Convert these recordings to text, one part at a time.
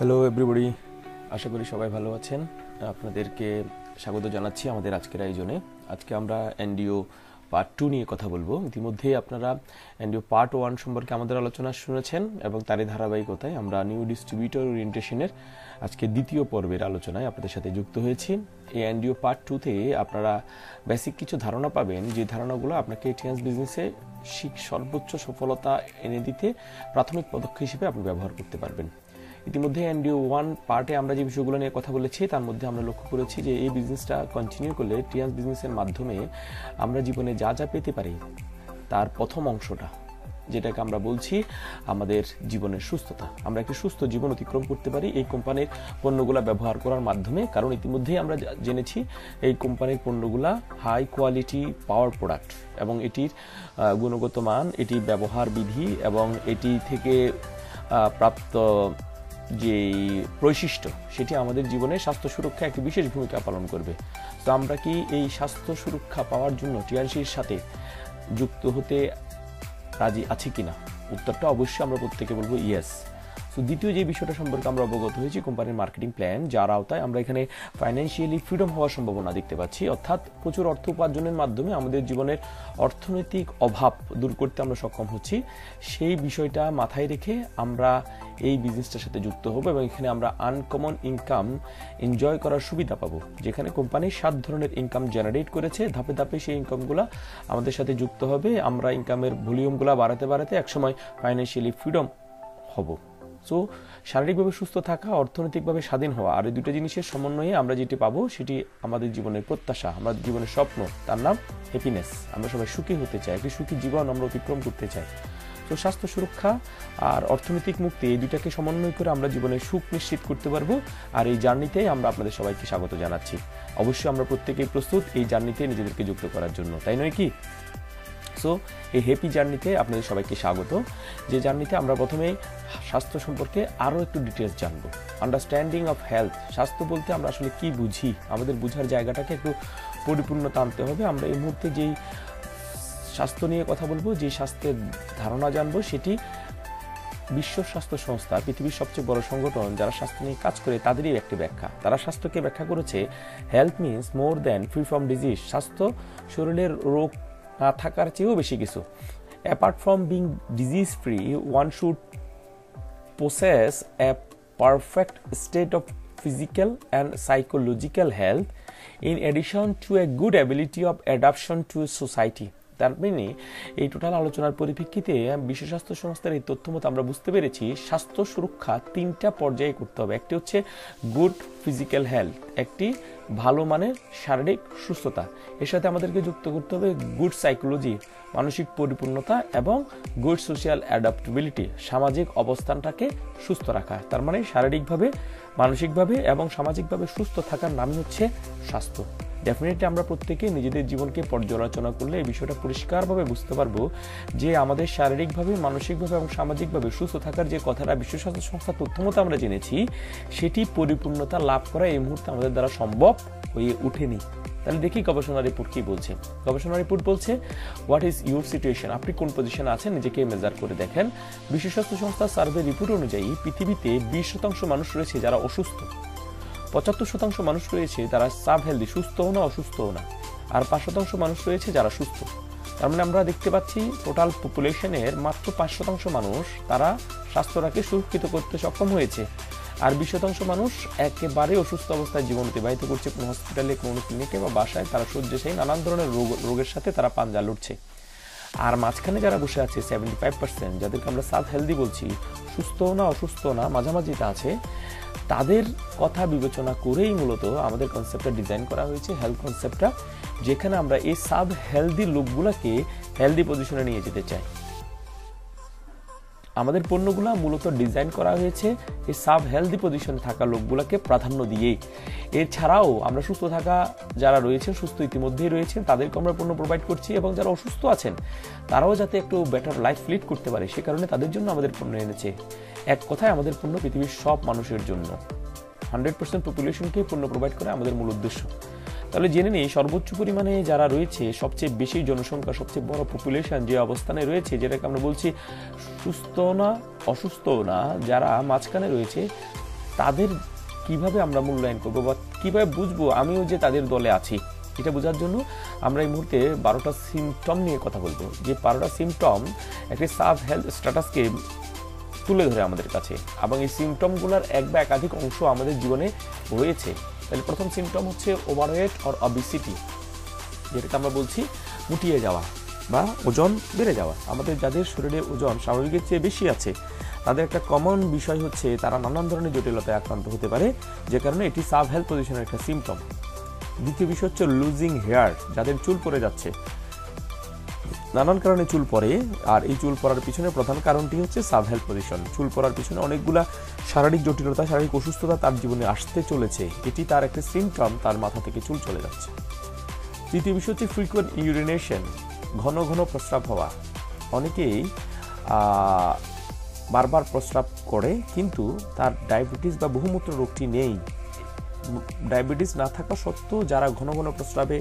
Hello everybody, আশা করি সবাই ভালো আছেন। আপনাদেরকে স্বাগত জানাচ্ছি আমাদের আজকের আয়োজনে। আজকে আমরা এনডিও পার্ট 2 নিয়ে কথা বলবো। ইতিমধ্যে আপনারা এনডিও পার্ট 1 সম্পর্কে আমাদের আলোচনা শুনেছেন এবং তারই ধারাবাহিকতায় আমরা নিউ ডিস্ট্রিবিউটর ওরিয়েন্টেশনের আজকে দ্বিতীয় পর্বের আলোচনায় আপনাদের সাথে যুক্ত হয়েছি। এই এনডিও পার্ট 2-তে আপনারা বেসিক কিছু ধারণা পাবেন, যে ধারণাগুলো আপনাকে টিএনএস বিজনেসে সর্বোচ্চ সফলতা এনে দিতে প্রাথমিক পদক্ষেপ হিসেবে আপনি ব্যবহার করতে পারবেন। ইতিমধ্যে এনডিও 1 পার্টে আমরা যে বিষয়গুলো নিয়ে কথা বলেছি তার মধ্যে আমরা লক্ষ্য করেছি যে এই বিজনেসটা কন্টিনিউ করলে টিএনএস বিজনেসের মাধ্যমে আমরা জীবনে যা যা পেতে পারি তার প্রথম অংশটা, যেটাকে আমরা বলছি আমাদের জীবনের সুস্থতা, আমরা একটি সুস্থ জীবন অতিক্রম করতে পারি এই কোম্পানির পণ্যগুলা ব্যবহার করার মাধ্যমে। কারণ ইতিমধ্যেই আমরা জেনেছি এই কোম্পানির পণ্যগুলা হাই কোয়ালিটি পাওয়ার প্রোডাক্ট এবং এটির গুণগত মান, এটির ব্যবহার বিধি এবং এটি থেকে প্রাপ্ত যে বৈশিষ্ট্য সেটি আমাদের জীবনে স্বাস্থ্য সুরক্ষা একটি বিশেষ ভূমিকা পালন করবে। তো আমরা কি এই স্বাস্থ্য সুরক্ষা পাওয়ার জন্য টিআরসির সাথে যুক্ত হতে রাজি আছি কিনা? উত্তরটা অবশ্যই আমরা প্রত্যেকে বলবো ইয়েস। তো দ্বিতীয় যে বিষয়টা সম্পর্কে আমরা অবগত হয়েছি কোম্পানির মার্কেটিং প্ল্যান, যার আওতায় আমরা এখানে ফাইন্যান্সিয়ালি ফ্রিডম হওয়ার সম্ভাবনা দেখতে পাচ্ছি, অর্থাৎ প্রচুর অর্থ উপার্জনের মাধ্যমে আমাদের জীবনের অর্থনৈতিক অভাব দূর করতে আমরা সক্ষম হচ্ছি। সেই বিষয়টা মাথায় রেখে আমরা এই বিজনেসটার সাথে যুক্ত হব এবং এখানে আমরা আনকমন ইনকাম এনজয় করার সুবিধা পাবো, যেখানে কোম্পানি 7 ধরনের ইনকাম জেনারেট করেছে। ধাপে ধাপে সেই ইনকামগুলো আমাদের সাথে যুক্ত হবে। আমরা ইনকামের ভলিউমগুলো বাড়াতে বাড়াতে একসময় ফাইন্যান্সিয়ালি ফ্রিডম হব। সো শারীরিকভাবে সুস্থ থাকা, অর্থনৈতিকভাবে স্বাধীন হওয়া, আর এই দুটো জিনিসের সমন্বয়ে আমরা যেটি পাবো সেটি আমাদের জীবনের প্রত্যাশা, আমাদের জীবনের স্বপ্ন, তার নাম হ্যাপিনেস। আমরা সবাই সুখী হতে চাই, একটি সুখী জীবন আমরা অতিক্রম করতে চাই। তো স্বাস্থ্য সুরক্ষা আর অর্থনৈতিক মুক্তি, এই দুটাকে সমন্বয় করে আমরা জীবনের সুখ নিশ্চিত করতে পারবো। আর এই জার্নিতে আমরা আপনাদের সবাইকে স্বাগত জানাচ্ছি। অবশ্যই আমরা প্রত্যেকেই প্রস্তুত এই জার্নিতে নিজেদেরকে যুক্ত করার জন্য, তাই নয় কি? সো এই হ্যাপি জার্নিতে আপনাদের সবাইকে স্বাগত। যে জার্নিতে আমরা প্রথমে স্বাস্থ্য সম্পর্কে আরও একটু ডিটেলস জানবো। আন্ডারস্ট্যান্ডিং অফ হেলথ, স্বাস্থ্য বলতে আমরা আসলে কি বুঝি, আমাদের বুঝার জায়গাটাকে একটু পরিপূর্ণতা আনতে হবে। আমরা এই মুহূর্তে যেই স্বাস্থ্য নিয়ে কথা বলবো, যে স্বাস্থ্যের ধারণা জানবো, সেটি বিশ্ব স্বাস্থ্য সংস্থা, পৃথিবীর সবচেয়ে বড় সংগঠন যারা স্বাস্থ্য নিয়ে কাজ করে, তাদেরই একটি ব্যাখ্যা। তারা স্বাস্থ্যকে ব্যাখ্যা করেছে health means more than free from disease. স্বাস্থ্য শরীরের রোগ না থাকার চেয়েও বেশি কিছু। Apart from being disease free, one should possess a perfect state of physical and psychological health in addition to a good ability of adaptation to society. তার মানে এই টোটাল আলোচনার পরিপ্রেক্ষিতে বিশ্ব স্বাস্থ্য সংস্থার এই তথ্য মতো আমরা বুঝতে পেরেছি স্বাস্থ্য সুরক্ষা 3টা পর্যায়ে করতে হবে। একটি হচ্ছে গুড ফিজিক্যাল হেলথ, একটি ভালো মানের শারীরিক সুস্থতা। এর সাথে আমাদেরকে যুক্ত করতে হবে গুড সাইকোলজি, মানসিক পরিপূর্ণতা, এবং গুড সোশ্যাল অ্যাডাপ্টেবিলিটি, সামাজিক অবস্থানটাকে সুস্থ রাখা। তার মানে শারীরিকভাবে, মানসিকভাবে এবং সামাজিকভাবে সুস্থ থাকার নামই হচ্ছে স্বাস্থ্য। ডেফিনেটলি আমরা প্রত্যেকে নিজেদের জীবনকে পর্যালোচনা করলে এই বিষয়টা পরিষ্কারভাবে বুঝতে পারবো যে আমাদের শারীরিকভাবে, মানসিকভাবে এবং সামাজিকভাবে সুস্থ থাকার যে কথাটা বিশ্ব স্বাস্থ্য সংস্থার তথ্য মতো আমরা জেনেছি, সেটি পরিপূর্ণতা লাভ করা এই মুহূর্তে আমাদের দ্বারা সম্ভব হয়ে ওঠেনি। তাহলে দেখি গবেষণা রিপোর্ট কি বলছে। গবেষণা রিপোর্ট বলছে হোয়াট ইজ ইউর সিচুয়েশন, আপনি কোন পজিশনে আছেন নিজেকে মেজার করে দেখেন। বিশ্ব স্বাস্থ্য সংস্থার সার্ভে রিপোর্ট অনুযায়ী পৃথিবীতে 20% মানুষ রয়েছে যারা অসুস্থ, 75% মানুষ রয়েছে তারা সাব হেলদি, সুস্থও না অসুস্থও না, আর 5% মানুষ রয়েছে যারা সুস্থ। তার মানে আমরা দেখতে পাচ্ছি টোটাল পপুলেশনের মাত্র 5% মানুষ তারা স্বাস্থ্যটাকে সুরক্ষিত করতে সক্ষম হয়েছে, আর 20% মানুষ একেবারে অসুস্থ অবস্থায় জীবন অতিবাহিত করছে, কোনো হসপিটালে, কোনো ক্লিনিকে বা বাসায় তারা শয্যাশায়ী, নানান ধরনের রোগের সাথে তারা পাঞ্জা লড়ছে। আর মাঝখানে যারা বসে আছে 75%, যাদেরকে আমরা সাব হেলদি বলছি, সুস্থও না অসুস্থও না, মাঝামাঝিটা আছে, তাদের কথা বিবেচনা করেই মূলত আমাদের কনসেপ্টটা ডিজাইন করা হয়েছে, হেলথ কনসেপ্টটা, যেখানে আমরা এই সাব হেলদি লোকগুলোকে হেলদি পজিশনে নিয়ে যেতে চাই। আমাদের পণ্যগুলো মূলত ডিজাইন করা হয়েছে এই সাব হেলদি পজিশনে থাকা লোকগুলোকে প্রাধান্য দিয়ে। এছাড়াও আমরা সুস্থ থাকা যারা রয়েছেন, সুস্থ ইতিমধ্যেই রয়েছেন, তাদেরকে আমরা পণ্য প্রোভাইড করছি, এবং যারা অসুস্থ আছেন তারাও যাতে একটু বেটার লাইফ লিড করতে পারে সে কারণে তাদের জন্য আমাদের পণ্য এনেছে। এক কথায় আমাদের পণ্য পৃথিবীর সব মানুষের জন্য, 100% পপুলেশনকে পণ্য প্রোভাইড করা আমাদের মূল উদ্দেশ্য। তাহলে জেনে নেই সর্বোচ্চ পরিমাণে যারা রয়েছে, সবচেয়ে বেশি জনসংখ্যা, সবচেয়ে বড় পপুলেশন যে অবস্থানে রয়েছে, যেটাকে আমরা বলছি সুস্থ না অসুস্থ না, যারা মাঝখানে রয়েছে তাদের কিভাবে আমরা মূল্যায়ন করবো বা কিভাবে বুঝবো আমিও যে তাদের দলে আছি, এটা বোঝার জন্য আমরা এই মুহূর্তে 12টা সিমটম নিয়ে কথা বলবো, যে 12টা সিমটম একটি সাব হেলথ স্ট্যাটাসকে তুলে ধরে আমাদের কাছে, এবং এই সিমটমগুলোর এক বা একাধিক অংশ আমাদের জীবনে রয়েছে। তাহলে প্রথম সিমটম হচ্ছে ওভারওয়েট অর অবিসিটি, যেটাকে আমরা বলছি মুটিয়ে যাওয়া বা ওজন বেড়ে যাওয়া। আমাদের যাদের শরীরে ওজন স্বাভাবিকের চেয়ে বেশি আছে তাদের একটা কমন বিষয় হচ্ছে তারা নানান ধরনের জটিলতায় আক্রান্ত হতে পারে, যে কারণে এটি সাব হেলথ পজিশনের একটা সিমটম। দ্বিতীয় বিষয় হচ্ছে লুজিং হেয়ার, যাদের চুল পড়ে যাচ্ছে, নানান কারণে চুল পড়ে, আর এই চুল পড়ার পিছনে প্রধান কারণটি হচ্ছে সাব হেলথ পজিশন। চুল পড়ার পিছনে অনেকগুলা শারীরিক জটিলতা, শারীরিক অসুস্থতা তার জীবনে আসতে চলেছে, এটি তার একটা সিমটম, তার মাথা থেকে চুল চলে যাচ্ছে। তৃতীয় বিষয় হচ্ছে ফ্রিকুয়েন্ট ইউরিনেশন, ঘন ঘন প্রস্রাব হওয়া। অনেকেই বারবার প্রস্রাব করে কিন্তু তার ডায়াবেটিস বা বহুমূত্র রোগটি নেই। ডায়াবেটিস না থাকা সত্ত্বেও যারা ঘন ঘন প্রস্রাবে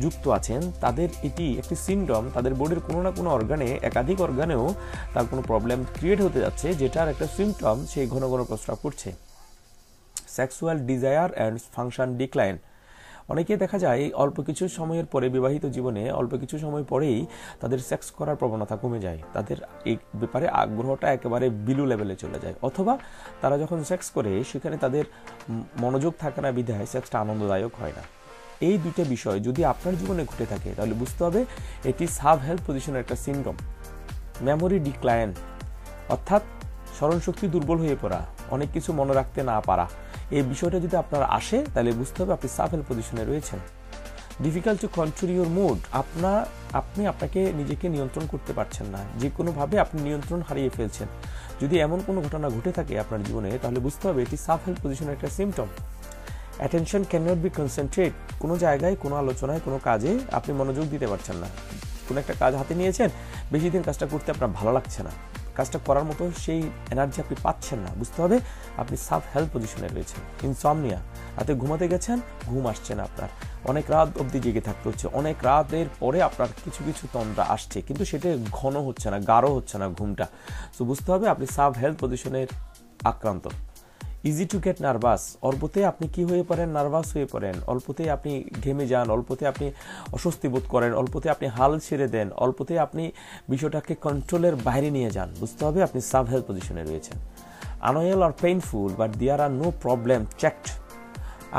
যুক্ত আছেন তাদের এটি একটি সিনড্রোম, তাদের বডির কোনো না কোনো অর্গানে, একাধিক অর্গানেও তার কোনো প্রবলেম ক্রিয়েট হতে যাচ্ছে, যেটার একটা সিমটম সেই ঘন ঘন প্রস্রাব করছে। Sexual desire and function decline, অনেকে দেখা যায় অল্প কিছু সময়ের পরে, বিবাহিত জীবনে অল্প কিছু সময় পরেই তাদের সেক্স করার প্রবণতা কমে যায়, তাদের এই ব্যাপারে আগ্রহটা একেবারে বিলু লেভেলে চলে যায়, অথবা তারা যখন সেক্স করে সেখানে তাদের মনোযোগ থাকে না বিধায় সেক্সটা আনন্দদায়ক হয় না। এই দুইটা বিষয় যদি আপনার জীবনে ঘটে থাকে তাহলে বুঝতে হবে এটি সাব হেলথ পজিশনের একটা সিনড্রোম। মেমোরি ডিক্লাইন, অর্থাৎ স্মরণশক্তি দুর্বল হয়ে পড়া, অনেক কিছু মনে রাখতে না পারা, এই বিষয়টা যদি আপনার আসে তাহলে বুঝতে হবে আপনি সাব হেলথ পজিশনে রয়েছেন। Difficult to control your mood, আপনি আপনাকে নিজেকে নিয়ন্ত্রণ করতে পারছেন না, যে কোনোভাবে আপনি নিয়ন্ত্রণ হারিয়ে ফেলছেন। যদি এমন কোনো ঘটনা ঘটে থাকে আপনার জীবনে তাহলে বুঝতে হবে এটি সাব হেলথ পজিশনের একটা symptom. Attention can not be concentrate, কোনো জায়গায়, কোনো আলোচনায়, কোনো কাজে আপনি মনোযোগ দিতে পারছেন না। কোনো একটা কাজ হাতে নিয়েছেন, বেশি দিন কাজটা করতে আপনার ভালো লাগছে না, কাজটা করার মতো সেই এনার্জি আপনি পাচ্ছেন না, বুঝতে হবে আপনি সাব হেলথ পজিশনে রয়েছেন। ইনসমনিয়া, রাতে ঘুমাতে গেছেন, ঘুম আসছে না আপনার, অনেক রাত অবধি জেগে থাকতে হচ্ছে, অনেক রাতের পরে আপনার কিছু কিছু তন্দ্রা আসছে কিন্তু সেটা ঘন হচ্ছে না, গাঢ় হচ্ছে না ঘুমটা, তো বুঝতে হবে আপনি সাব হেলথ পজিশনের আক্রান্ত। ইজি টু গেট নার্ভাস, অল্পতে আপনি কি হয়ে পড়েন, নার্ভাস হয়ে পড়েন, অল্পতে আপনি ঘেমে যান, অল্পতে আপনি অস্বস্তি বোধ করেন, অল্পতে আপনি হাল ছেড়ে দেন, অল্পতে আপনি বিষয়টাকে কন্ট্রোলের বাইরে নিয়ে যান, বুঝতে হবে আপনি সাব হেলথ পজিশনে রয়েছেন। আনওয়েল আর painful but there are no problem checked,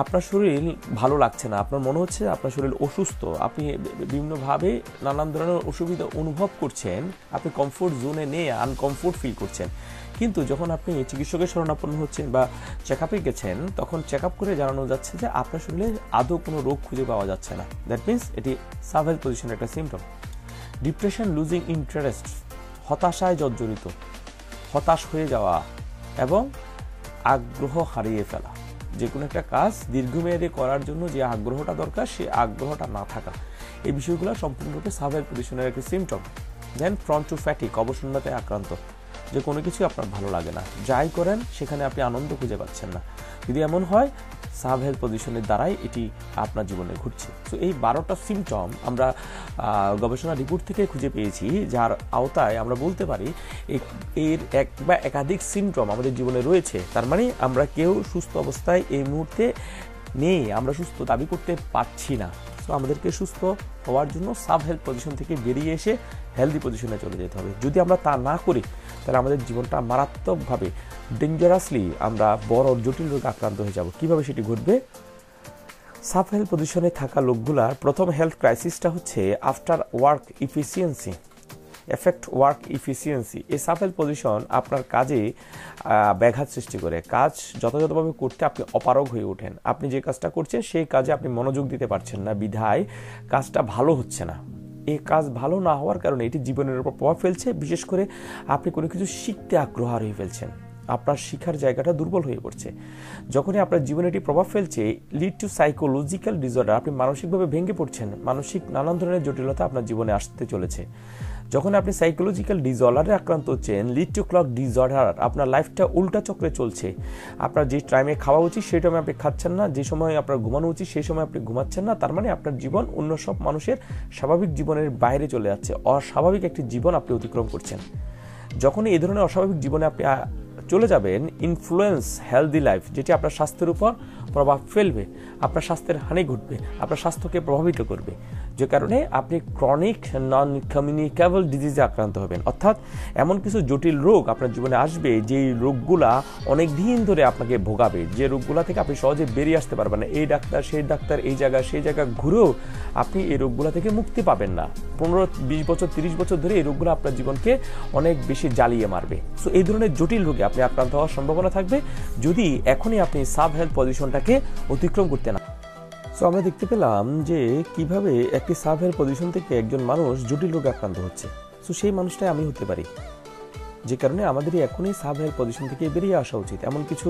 আপনার শরীর ভালো লাগছে না, আপনার মনে হচ্ছে আপনার শরীর অসুস্থ, আপনি বিভিন্নভাবে নানান ধরনের অসুবিধা অনুভব করছেন, আপনি কমফোর্ট জোনে নিয়ে আনকমফোর্ট ফিল করছেন, কিন্তু যখন আপনি চিকিৎসকের শরণাপন্ন হচ্ছেন বা চেক আপে গেছেন তখন চেক আপ করে জানানো যাচ্ছে যে আপনার শরীরে আদৌ কোনো রোগ খুঁজে পাওয়া যাচ্ছে না, দ্যাট মিনস এটি সাব হেলথ পজিশনের একটা সিমটম। ডিপ্রেশন, লুজিং ইন্টারেস্ট, হতাশায় জর্জরিত, হতাশ হয়ে যাওয়া এবং আগ্রহ হারিয়ে ফেলা, যে কোনো একটা কাজ দীর্ঘমেয়াদী করার জন্য যে আগ্রহটা দরকার সেই আগ্রহটা না থাকা, এই বিষয়গুলো সম্পূর্ণরূপে সাব হেলথ পজিশনের একটা সিমটম। দেন প্রন টু ফ্যাটিক, অবসন্নতায় আক্রান্ত, যে কোনো কিছুই আপনার ভালো লাগে না, যাই করেন সেখানে আপনি আনন্দ খুঁজে পাচ্ছেন না, যদি এমন হয় সাব হেলথ পজিশনের দ্বারাই এটি আপনার জীবনে ঘটছে। তো এই 12টা সিমটম আমরা গবেষণা রিপোর্ট থেকে খুঁজে পেয়েছি, যার আওতায় আমরা বলতে পারি এর এক বা একাধিক সিমটম আমাদের জীবনে রয়েছে। তার মানে আমরা কেউ সুস্থ অবস্থায় এই মুহূর্তে নেই, আমরা সুস্থ দাবি করতে পারছি না। তো আমাদেরকে সুস্থ হওয়ার জন্য সাব হেলথ পজিশন থেকে বেরিয়ে এসে হেলদি পজিশনে চলে যেতে হবে। যদি আমরা তা না করি তাহলে আমাদের জীবনটা মারাত্মকভাবে ডেঞ্জারাসলি আমরা বড় জটিল রোগে আক্রান্ত হয়ে যাব। কিভাবে সেটি ঘটবে? সাব হেলথ পজিশনে থাকা লোকগুলার প্রথম হেলথ ক্রাইসিসটা হচ্ছে after work efficiency, effect work efficiency. এই সাব হেলথ পজিশন আপনার কাজে ব্যাঘাত সৃষ্টি করে, কাজ যথাযথভাবে করতে আপনি অপারগ হয়ে ওঠেন, আপনি যে কাজটা করছেন সেই কাজে আপনি মনোযোগ দিতে পারছেন না, বিধায় কাজটা ভালো হচ্ছে না। এই কাজ ভালো না হওয়ার কারণে এটি জীবনের উপর প্রভাব ফেলছে, বিশেষ করে আপনি কোনো কিছু শিখতে আগ্রহ হারিয়ে ফেলছেন, আপনার শিখার জায়গাটা দুর্বল হয়ে পড়ছে। যখনই আপনার জীবনে এটি প্রভাব ফেলছে, লিড টু সাইকোলজিক্যাল ডিসঅর্ডার, আপনি মানসিকভাবে ভেঙে পড়ছেন, মানসিক নানান ধরনের জটিলতা আপনার জীবনে আসতে চলেছে। যখন আপনি সাইকোলজিক্যাল ডিসঅর্ডারে আক্রান্ত হচ্ছেন, লিড টু ক্লক ডিসঅর্ডার, আপনার লাইফটা উল্টা চক্রে চলছে, আপনার যে টাইমে খাওয়া উচিত সেই টাইমে আপনি খাচ্ছেন না, যে সময় আপনার ঘুমানো উচিত সেই সময় আপনি ঘুমাচ্ছেন না, তার মানে আপনার জীবন অন্য সব মানুষের স্বাভাবিক জীবনের বাইরে চলে যাচ্ছে, অস্বাভাবিক একটি জীবন আপনি অতিক্রম করছেন। যখন এই ধরনের অস্বাভাবিক জীবনে আপনি চলে যাবেন ইনফ্লুয়েন্স হেলদি লাইফ, যেটি আপনার স্বাস্থ্যের উপর প্রভাব ফেলবে, আপনার স্বাস্থ্যের হানি ঘটবে, আপনার স্বাস্থ্যকে প্রভাবিত করবে, যে কারণে আপনি ক্রনিক নন কমিউনিকেবল ডিজিজে আক্রান্ত হবেন। অর্থাৎ এমন কিছু জটিল রোগ আপনার জীবনে আসবে যেই রোগগুলা অনেক দিন ধরে আপনাকে ভোগাবে, যে রোগগুলা থেকে আপনি সহজে বেরিয়ে আসতে পারবেন না। এই ডাক্তার সেই ডাক্তার, এই জায়গা সেই জায়গা ঘুরেও আপনি এই রোগগুলা থেকে মুক্তি পাবেন না। 15-20 বছর 30 বছর ধরে এই রোগগুলো আপনার জীবনকে অনেক বেশি জ্বালিয়ে মারবে। সো এই ধরনের জটিল রোগে আপনি আক্রান্ত হওয়ার সম্ভাবনা থাকবে যদি এখনই আপনি সাব হেলথ পজিশনটাকে অতিক্রম করতে না। সো আমরা দেখতে পেলাম যে কিভাবে একটি সাব হেলথ পজিশন থেকে একজন মানুষ জটিল রোগে আক্রান্ত হচ্ছে। সো সেই মানুষটাই আমি হতে পারি, যে কারণে আমাদের এখনই সাব হেলথ পজিশন থেকে বেরিয়ে আসা উচিত। এমন কিছু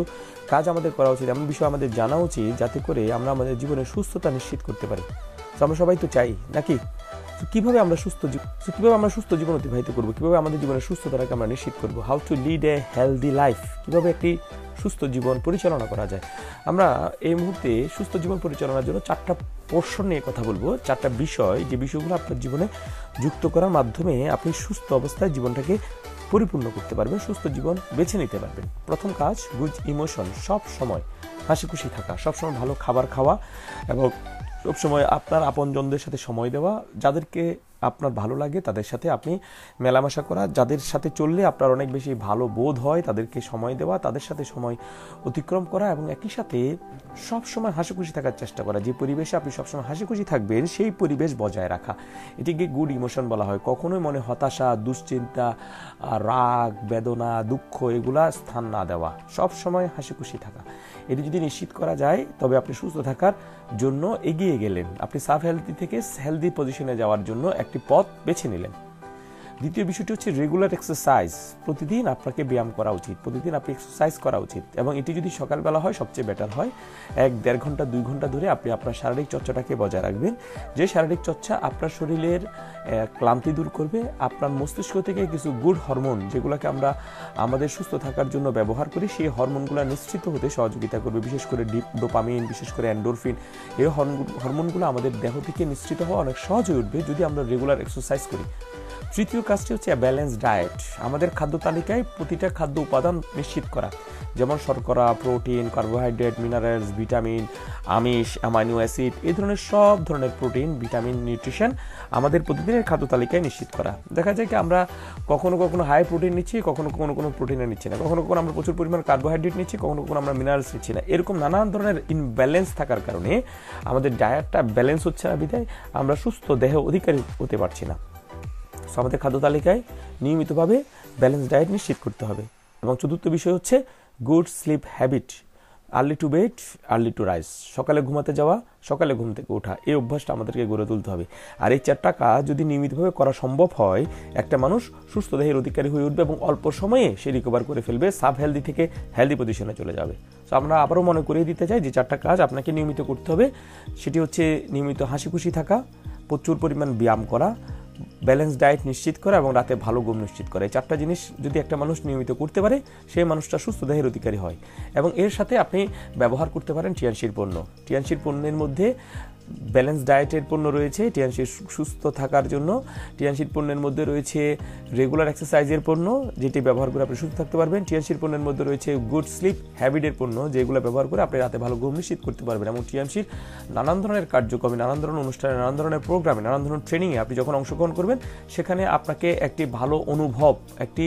কাজ আমাদের করা উচিত, এমন বিষয় আমাদের জানা উচিত যাতে করে আমরা আমাদের জীবনের সুস্থতা নিশ্চিত করতে পারি। তো আমরা সবাই তো চাই নাকি? কিভাবে আমরা সুস্থ জীবন অতিবাহিত করবো, কিভাবে আমাদের জীবনের সুস্থতাকে আমরা নিশ্চিত করবো, how to lead a healthy life, কিভাবে একটি সুস্থ জীবন পরিচালনা করা যায়। আমরা এই মুহূর্তে সুস্থ জীবন পরিচালনার জন্য 4টা পোর্শন নিয়ে কথা বলবো, 4টা বিষয়, যে বিষয়গুলো আপনার জীবনে যুক্ত করার মাধ্যমে আপনি সুস্থ অবস্থায় জীবনটাকে পরিপূর্ণ করতে পারবেন, সুস্থ জীবন বেছে নিতে পারবেন। প্রথম কাজ, গুড ইমোশন, সব সময় হাসি খুশি থাকা, সবসময় ভালো খাবার খাওয়া এবং সবসময় আপনার আপনজনদের সাথে সময় দেওয়া, যাদেরকে আপনার ভালো লাগে তাদের সাথে আপনি মেলামেশা করা, যাদের সাথে চললে আপনার অনেক বেশি ভালো বোধ হয় তাদেরকে সময় দেওয়া, তাদের সাথে সময় অতিক্রম করা এবং একই সাথে সবসময় হাসি খুশি থাকার চেষ্টা করা। যে পরিবেশে আপনি সবসময় হাসি খুশি থাকবেন সেই পরিবেশ বজায় রাখা, এটিকে গুড ইমোশন বলা হয়। কখনোই মনে হতাশা, দুশ্চিন্তা, রাগ, বেদনা, দুঃখ এগুলা স্থান না দেওয়া, সবসময় হাসি খুশি থাকা। এটি যদি নিশ্চিত করা যায় তবে আপনি সুস্থ থাকার জন্য এগিয়ে গেলেন, আপনি সাব হেলদি থেকে হেলদি পজিশনে যাওয়ার জন্য একটি পথ বেছে নিলেন। দ্বিতীয় বিষয়টি হচ্ছে রেগুলার এক্সারসাইজ। প্রতিদিন আপনাকে ব্যায়াম করা উচিত, প্রতিদিন আপনি এক্সারসাইজ করা উচিত এবং এটি যদি সকালবেলা হয় সবচেয়ে বেটার হয়। 1-1.5 ঘন্টা 2 ঘন্টা ধরে আপনি আপনার শারীরিক চর্চাটাকে বজায় রাখবেন, যে শারীরিক চর্চা আপনার শরীরের ক্লান্তি দূর করবে, আপনার মস্তিষ্ক থেকে কিছু গুড হরমোন, যেগুলোকে আমরা আমাদের সুস্থ থাকার জন্য ব্যবহার করি, সেই হরমোনগুলো নিঃসৃত হতে সহযোগিতা করবে, বিশেষ করে ডোপামিন, বিশেষ করে এন্ডোরফিন। এই হরমোনগুলো আমাদের দেহ থেকে নিঃসৃত হওয়া অনেক সহজ হয়ে উঠবে যদি আমরা রেগুলার এক্সারসাইজ করি। তৃতীয় কাজটি হচ্ছে ব্যালেন্স ডায়েট। আমাদের খাদ্য তালিকায় প্রতিটা খাদ্য উপাদান নিশ্চিত করা, যেমন শর্করা, প্রোটিন, কার্বোহাইড্রেট, মিনারেলস, ভিটামিন, আমিষ, অ্যামাইনো অ্যাসিড, এই ধরনের সব ধরনের প্রোটিন, ভিটামিন, নিউট্রিশন আমাদের প্রতিদিনের খাদ্য তালিকায় নিশ্চিত করা। দেখা যায় কি আমরা কখনো কখনো হাই প্রোটিন নিচ্ছি, কখনো কোনো প্রোটিনে নিচ্ছি না, কখনো কখনো আমরা প্রচুর পরিমাণ কার্বোহাইড্রেট নিচ্ছি, কখনো কখনো আমরা মিনারেলস নিচ্ছি না। এরকম নানান ধরনের ইনব্যালেন্স থাকার কারণে আমাদের ডায়েটটা ব্যালেন্স হচ্ছে না, বিধায় আমরা সুস্থ দেহ অধিকারী হতে পারছি না। আমাদের খাদ্য তালিকায় নিয়মিতভাবে ব্যালেন্স ডায়েট নিশ্চিত করতে হবে। এবং চতুর্থ বিষয় হচ্ছে good sleep habit, early to bed early to rise, সকালে ঘুমাতে যাওয়া, সকালে ঘুম থেকে ওঠা, এই অভ্যাসটা আমাদেরকে গড়ে তুলতে হবে। আর এই 4টা কাজ যদি নিয়মিতভাবে করা সম্ভব হয়, একটা মানুষ সুস্থ দেহের অধিকারী হয়ে উঠবে এবং অল্প সময়ে সে রিকভার করে ফেলবে, সাব হেলদি থেকে হেলদি পজিশনে চলে যাবে। তো আমরা আবারও মনে করিয়ে দিতে চাই যে 4টা কাজ আপনাকে নিয়মিত করতে হবে। সেটি হচ্ছে নিয়মিত হাসি খুশি থাকা, প্রচুর পরিমাণ ব্যায়াম করা, ব্যালেন্স ডায়েট নিশ্চিত করা এবং রাতে ভালো ঘুম নিশ্চিত করা। এই 4টা জিনিস যদি একটা মানুষ নিয়মিত করতে পারে, সেই মানুষটা সুস্থ দেহের অধিকারী হয়। এবং এর সাথে আপনি ব্যবহার করতে পারেন টিএনসির পণ্য। টিএনসির পণ্যের মধ্যে ব্যালেন্স ডায়েটের পণ্য রয়েছে টিএনসির সুস্থ থাকার জন্য, টিএনসির পণ্যের মধ্যে রয়েছে রেগুলার এক্সারসাইজের পণ্য, যেটি ব্যবহার করে আপনি সুস্থ থাকতে পারবেন। টিএনসির পণ্যের মধ্যে রয়েছে গুড স্লিপ হ্যাবিটের পণ্য, যেগুলো ব্যবহার করে আপনি রাতে ভালো ঘুম নিশ্চিত করতে পারবেন। এবং টিএনসির নানান ধরনের কার্যক্রমে, নানান ধরনের অনুষ্ঠানে, নানান ধরনের প্রোগ্রামে, নানান ধরনের ট্রেনিংয়ে আপনি যখন অংশগ্রহণ করবেন, সেখানে আপনাকে একটি ভালো অনুভব, একটি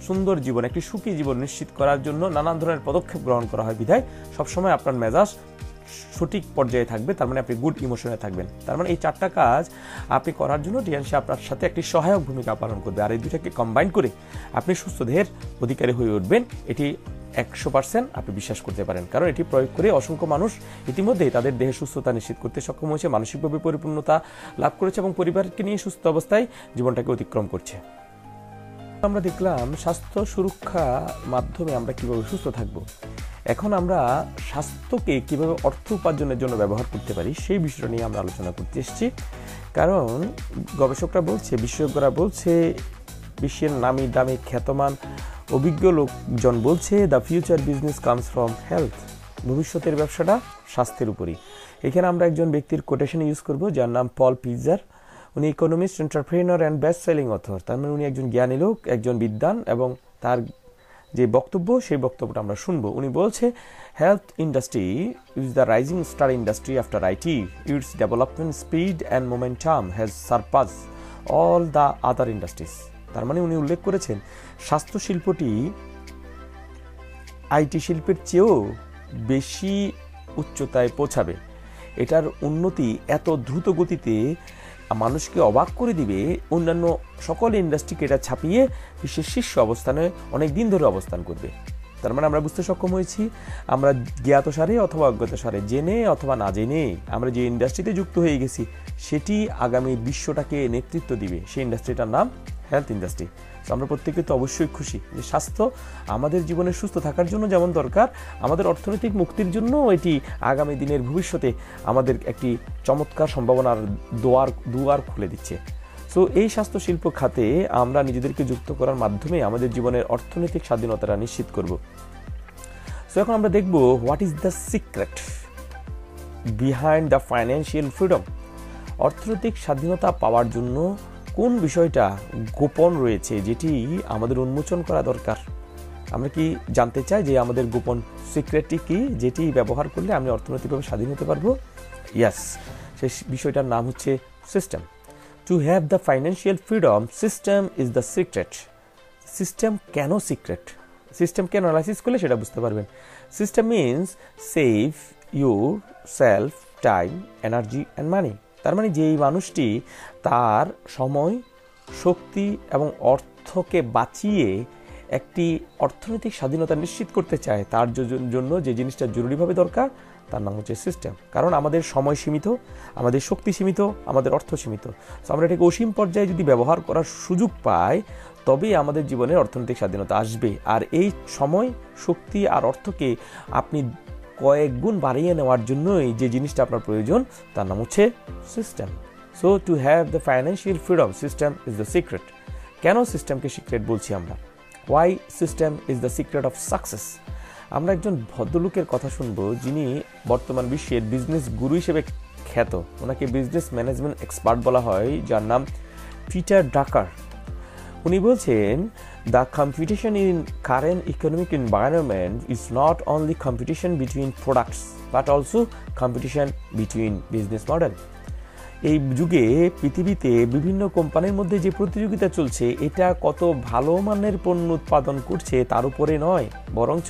সুন্দর জীবন, একটি সুখী জীবন নিশ্চিত করার জন্য নানান ধরনের পদক্ষেপ গ্রহণ করা হয়, বিধায় সবসময় আপনার মেজাজ সঠিক পর্যায়ে থাকবে, তার মানে আপনি গুড ইমোশনে থাকবেন। তার মানে এই 4টা কাজ আপনি করার জন্য টিএনসি আপনার সাথে একটি সহায়ক ভূমিকা পালন করবে। আর এই দুটাকে কম্বাইন করে আপনি সুস্থ দেহের অধিকারী হয়ে উঠবেন, এটি 100% আপনি বিশ্বাস করতে পারেন। কারণ এটি প্রয়োগ করে অসংখ্য মানুষ ইতিমধ্যেই তাদের দেহের সুস্থতা নিশ্চিত করতে সক্ষম হয়েছে, মানসিকভাবে পরিপূর্ণতা লাভ করেছে এবং পরিবারকে নিয়ে সুস্থ অবস্থায় জীবনটাকে অতিক্রম করছে। আমরা দেখলাম স্বাস্থ্য সুরক্ষা মাধ্যমে আমরা কিভাবে সুস্থ থাকব। এখন আমরা স্বাস্থ্যকে কিভাবে অর্থ উপার্জনের জন্য ব্যবহার করতে পারি সেই বিষয়টা নিয়ে আমরা আলোচনা করতে এসেছি। কারণ গবেষকরা বলছে, বিশেষজ্ঞরা বলছে, বিশ্বের নামি দামি খ্যাতমান অভিজ্ঞ লোকজন বলছে, the future business comes from health. ভবিষ্যতের ব্যবসাটা স্বাস্থ্যের উপরই। এখানে আমরা একজন ব্যক্তির কোটেশন ইউজ করব, যার নাম পল পিজার। উনি economist, entrepreneur and best selling author. তার মানে উনি একজন জ্ঞানী লোক, একজন বিদ্বান এবং তার যে বক্তব্য, সেই বক্তব্যটা আমরা শুনবো। উনি বলছে, health industry is the rising star industry after IT, it's development speed and momentum has surpass all the other industries. তার মানে উনি উল্লেখ করেছেন স্বাস্থ্য শিল্পটি আইটি শিল্পের চেয়েও বেশি উচ্চতায় পৌঁছাবে। এটার উন্নতি এত দ্রুত গতিতে মানুষকে অবাক করে দিবে, অন্যান্য সকল ইন্ডাস্ট্রিকে এটা ছাপিয়ে বিশ্বের শীর্ষ অবস্থানে অনেক দিন ধরে অবস্থান করবে। তার মানে আমরা বুঝতে সক্ষম হয়েছি, আমরা জ্ঞাতসারে অথবা অজ্ঞাতসারে, জেনে অথবা না জেনে আমরা যে ইন্ডাস্ট্রিতে যুক্ত হয়ে গেছি সেটি আগামী বিশ্বটাকে নেতৃত্ব দিবে। সেই ইন্ডাস্ট্রিটার নাম হেলথ ইন্ডাস্ট্রি। তো আমরা প্রত্যেকে তো অবশ্যই খুশি যে স্বাস্থ্য আমাদের জীবনে সুস্থ থাকার জন্য যেমন দরকার, আমাদের অর্থনৈতিক মুক্তির জন্য এটি আগামী দিনের ভবিষ্যতে আমাদের একটি চমৎকার সম্ভাবনার দুয়ার খুলে দিচ্ছে। সো এই স্বাস্থ্য শিল্প খাতে আমরা নিজেদেরকে যুক্ত করার মাধ্যমে আমাদের জীবনের অর্থনৈতিক স্বাধীনতাটা নিশ্চিত করব। সো এখন আমরা দেখব what is the secret behind the financial freedom. অর্থনৈতিক স্বাধীনতা পাওয়ার জন্য কোন বিষয়টা গোপন রয়েছে যেটি আমাদের উন্মোচন করা দরকার। আমরা কি জানতে চাই যে আমাদের গোপন সিক্রেটটি কি, যেটি ব্যবহার করলে আমি অর্থনৈতিকভাবে স্বাধীন হতে পারবো? ইয়াস, সেই বিষয়টার নাম হচ্ছে system. Two have the financial freedom, system is the secret. System কেন সিক্রেট? সিস্টেমকে অ্যানালাইসিস করলে সেটা বুঝতে পারবেন। System means save your self time, energy and money. তার মানে যেই মানুষটি তার সময়, শক্তি এবং অর্থকে বাঁচিয়ে একটি অর্থনৈতিক স্বাধীনতা নিশ্চিত করতে চায়, তার জন্য যে জিনিসটা জরুরিভাবে দরকার তার নাম হচ্ছে সিস্টেম। কারণ আমাদের সময় সীমিত, আমাদের শক্তি সীমিত, আমাদের অর্থ সীমিত। সো আমরা এটাকে অসীম পর্যায়ে যদি ব্যবহার করার সুযোগ পাই তবেই আমাদের জীবনে অর্থনৈতিক স্বাধীনতা আসবে। আর এই সময়, শক্তি আর অর্থকে আপনি কয়েক গুণ বাড়িয়ে নেওয়ার জন্যই যে জিনিসটা আপনার প্রয়োজন তার নাম হচ্ছে system. So to have the financial freedom, system is the secret. কেন সিস্টেমকে সিক্রেট বলছি আমরা? Why system is the secret of success. আমরা একজন ভদ্রলোকের কথা শুনবো যিনি বর্তমান বিশ্বের বিজনেস গুরু হিসেবে খ্যাত। ওনাকে বিজনেস ম্যানেজমেন্ট এক্সপার্ট বলা হয়, যার নাম পিটার ডাকার। উনি বলছেন, the competition in current economic environment is not only competition between products but also competition between business model. এই যুগে পৃথিবীতে বিভিন্ন কোম্পানির মধ্যে যে প্রতিযোগিতা চলছে, এটা কত ভালো মানের পণ্য উৎপাদন করছে তার উপরে নয়, বরঞ্চ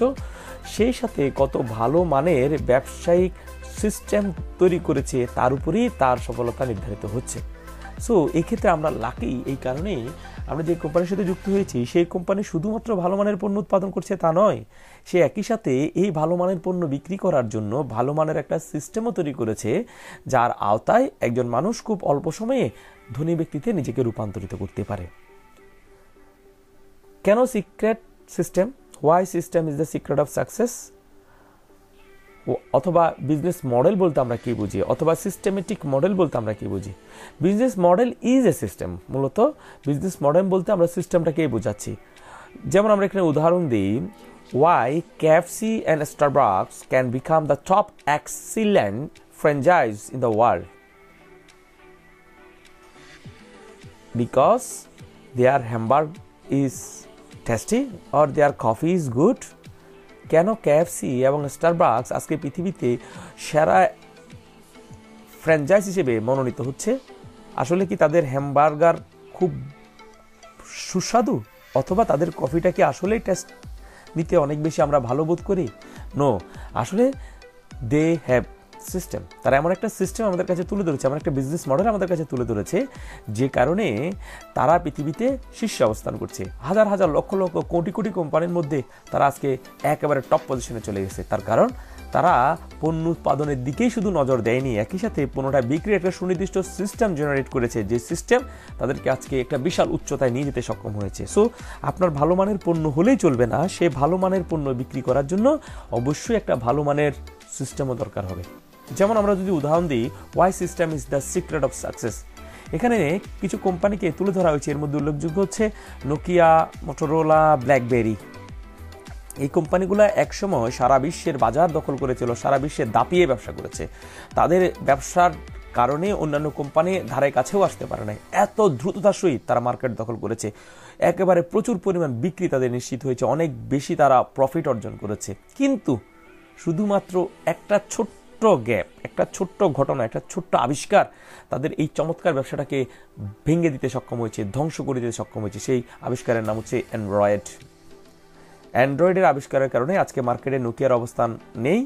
সেই সাথে কত ভালো মানের ব্যবসায়িক সিস্টেম তৈরি করেছে তার উপরেই তার সফলতা নির্ধারিত হচ্ছে। সো এক্ষেত্রে আমরা লাকি এই কারণেই, আমরা যে কোম্পানির সাথে যুক্ত হয়েছি সেই কোম্পানি শুধুমাত্র ভালো মানের পণ্য উৎপাদন করছে তা নয়, সে একই সাথে এই ভালো মানের পণ্য বিক্রি করার জন্য ভালো মানের একটা সিস্টেমও তৈরি করেছে, যার আওতায় একজন মানুষ খুব অল্প সময়ে ধনী ব্যক্তিতে নিজেকে রূপান্তরিত করতে পারে। কেন secret system? Why system is the secret of success? অথবা বিজনেস মডেল বলতে আমরা কি বুঝি, অথবা সিস্টেমেটিক মডেল বলতে আমরা কি বুঝি? Business model is a system. মূলত বিজনেস মডেল বলতে আমরা সিস্টেমটাকেই বোঝাচ্ছি। যেমন আমরা এখানে উদাহরণ দিই, why KFC and Starbucks can become the top excellent franchise in the world, because their hamburg is tasty or their coffee is good. কেন কেএফসি এবং স্টারবাকস আজকে পৃথিবীতে সেরা ফ্র্যাঞ্চাইজ হিসেবে মনোনীত হচ্ছে? আসলে কি তাদের হ্যামবার্গার খুব সুস্বাদু, অথবা তাদের কফিটা কি আসলেই টেস্ট নিতে অনেক বেশি আমরা ভালো বোধ করি? নো, আসলে দে হ্যাভ সিস্টেম। তারা এমন একটা সিস্টেম আমাদের কাছে তুলে ধরেছে, এমন একটা বিজনেস মডেল আমাদের কাছে তুলে ধরেছে, যে কারণে তারা পৃথিবীতে শীর্ষে অবস্থান করছে। হাজার হাজার লক্ষ লক্ষ কোটি কোটি কোম্পানির মধ্যে তারা আজকে একেবারে টপ পজিশনে চলে গেছে। তার কারণ তারা পণ্য উৎপাদনের দিকেই শুধু নজর দেয়নি, একই সাথে পণ্যটা বিক্রির একটা সুনির্দিষ্ট সিস্টেম জেনারেট করেছে, যে সিস্টেম তাদেরকে আজকে একটা বিশাল উচ্চতায় নিয়ে যেতে সক্ষম হয়েছে। সো আপনার ভালো মানের পণ্য হলেই চলবে না, সে ভালো মানের পণ্য বিক্রি করার জন্য অবশ্যই একটা ভালো মানের সিস্টেমও দরকার হবে। যেমন আমরা যদি উদাহরণ দিই, why system is the secret of success. এখানে কিছু কোম্পানিকে তুলে ধরা হয়েছে, এর মধ্যে উল্লেখযোগ্য হচ্ছে নোকিয়া, মোটরোলা, ব্ল্যাকবেরি। এই কোম্পানিগুলো একসময় সারা বিশ্বের বাজার দখল করেছিল, সারা বিশ্বে দাপিয়ে ব্যবসা করেছে। তাদের ব্যবসার কারণে অন্যান্য কোম্পানি ধারে কাছেও আসতে পারে না। এত দ্রুততার সহিত তারা মার্কেট দখল করেছে, একেবারে প্রচুর পরিমাণ বিক্রি তাদের নিশ্চিত হয়েছে, অনেক বেশি তারা প্রফিট অর্জন করেছে। কিন্তু শুধুমাত্র একটা ছোট্ট গ্যাপ, একটা ছোট্ট ঘটনা, একটা ছোট্ট আবিষ্কার তাদের এই চমৎকার ব্যবসাটাকে ভেঙে দিতে সক্ষম হয়েছে, ধ্বংস করে দিতে সক্ষম হয়েছে। সেই আবিষ্কারের নাম হচ্ছে অ্যান্ড্রয়েড। অ্যান্ড্রয়েডের আবিষ্কারের কারণে আজকে মার্কেটে নোকিয়ার অবস্থান নেই,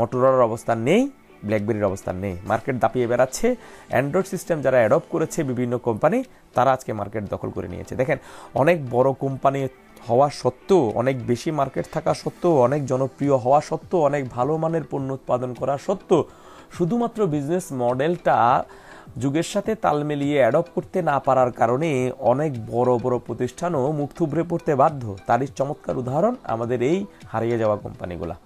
মটোরোলার অবস্থান নেই, ব্ল্যাকবেরির অবস্থান নেই। মার্কেট দাপিয়ে বেড়াচ্ছে। অ্যান্ড্রয়েড সিস্টেম যারা অ্যাডপ্ট করেছে বিভিন্ন কোম্পানি, তারা আজকে মার্কেট দখল করে নিয়েছে। দেখেন, অনেক বড় কোম্পানি হওয়া সত্ত্বেও, অনেক বেশি মার্কেট থাকা সত্ত্বেও, অনেক জনপ্রিয় হওয়া সত্ত্বেও, অনেক ভালো মানের পণ্য উৎপাদন করা সত্ত্বেও, শুধুমাত্র বিজনেস মডেলটা যুগের সাথে তাল মিলিয়ে অ্যাডপ্ট করতে না পারার কারণে অনেক বড় বড় প্রতিষ্ঠানও মুখ থুবড়ে পড়তে বাধ্য। তারই চমৎকার উদাহরণ আমাদের এই হারিয়ে যাওয়া কোম্পানিগুলা।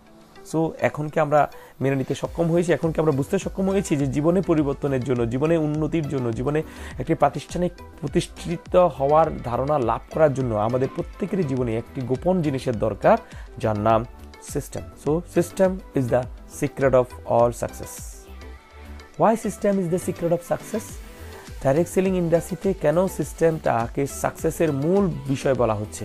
সো এখন কি আমরা মেনে নিতে সক্ষম হয়েছি? এখন কি আমরা বুঝতে সক্ষম হয়েছি যে জীবনে পরিবর্তনের জন্য, জীবনে উন্নতির জন্য, জীবনে একটি প্রাতিষ্ঠানিক প্রতিষ্ঠিত হওয়ার ধারণা লাভ করার জন্য আমাদের প্রত্যেকেরই জীবনে একটি গোপন জিনিসের দরকার, যার নাম system. So system is the secret of all success. Why system is the secret of success? Direct selling ইন্ডাস্ট্রিতে কেন সিস্টেমটাকে সাকসেসের মূল বিষয় বলা হচ্ছে?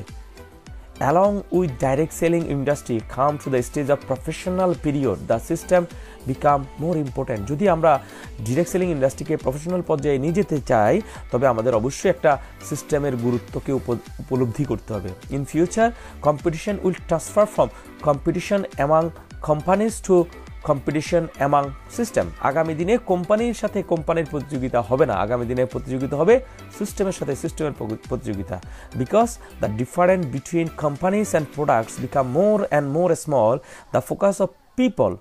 Along with direct selling industry come to the stage of professional period, the system become more important. যদি আমরা direct selling ইন্ডাস্ট্রিকে professional পর্যায়ে নিয়ে যেতে চাই, তবে আমাদের অবশ্যই একটা সিস্টেমের গুরুত্বকে উপলব্ধি করতে হবে। In future competition will transfer from competition among companies two competition among system. আগামী দিনে কোম্পানির সাথে কোম্পানির প্রতিযোগিতা হবে না, আগামী দিনে প্রতিযোগিতা হবে সিস্টেমের সাথে সিস্টেমের প্রতিযোগিতা। Because the difference between companies and products become more and more small, the focus of people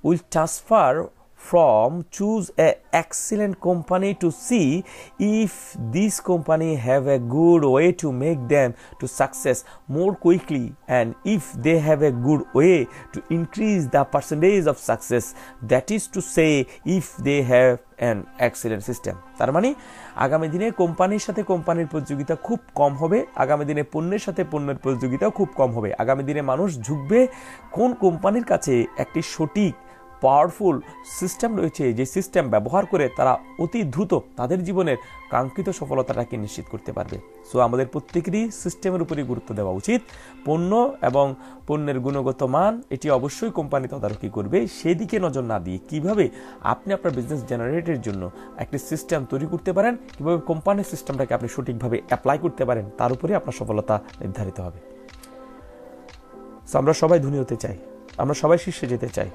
will transfer from choose a excellent company to see if this company have a good way to make them to success more quickly, and if they have a good way to increase the percentage of success, that is to say if they have an excellent system. তার মানে আগামী দিনে কোম্পানির সাথে কোম্পানির প্রতিযোগিতা খুব কম হবে, আগামী দিনে পণ্যের সাথে পণ্যের প্রতিযোগিতাও খুব কম হবে। আগামী দিনে মানুষ ঝুঁকবে কোন কোম্পানির কাছে একটি সঠিক পাওয়ারফুল সিস্টেম রয়েছে, যে সিস্টেম ব্যবহার করে তারা অতি দ্রুত তাদের জীবনের কাঙ্ক্ষিত সফলতাটাকে নিশ্চিত করতে পারবে। সো আমাদের প্রত্যেকেরই সিস্টেমের উপরই গুরুত্ব দেওয়া উচিত। পণ্য এবং পণ্যের গুণগত মান এটি অবশ্যই কোম্পানি তদারকি করবে, সেদিকে নজর না দিয়ে কিভাবে আপনি আপনার বিজনেস জেনারেটের জন্য একটি সিস্টেম তৈরি করতে পারেন, কিভাবে কোম্পানির সিস্টেমটাকে আপনি সঠিকভাবে অ্যাপ্লাই করতে পারেন, তার উপরে আপনার সফলতা নির্ধারিত হবে। সো আমরা সবাই ধনী হতে চাই, আমরা সবাই শীর্ষে যেতে চাই,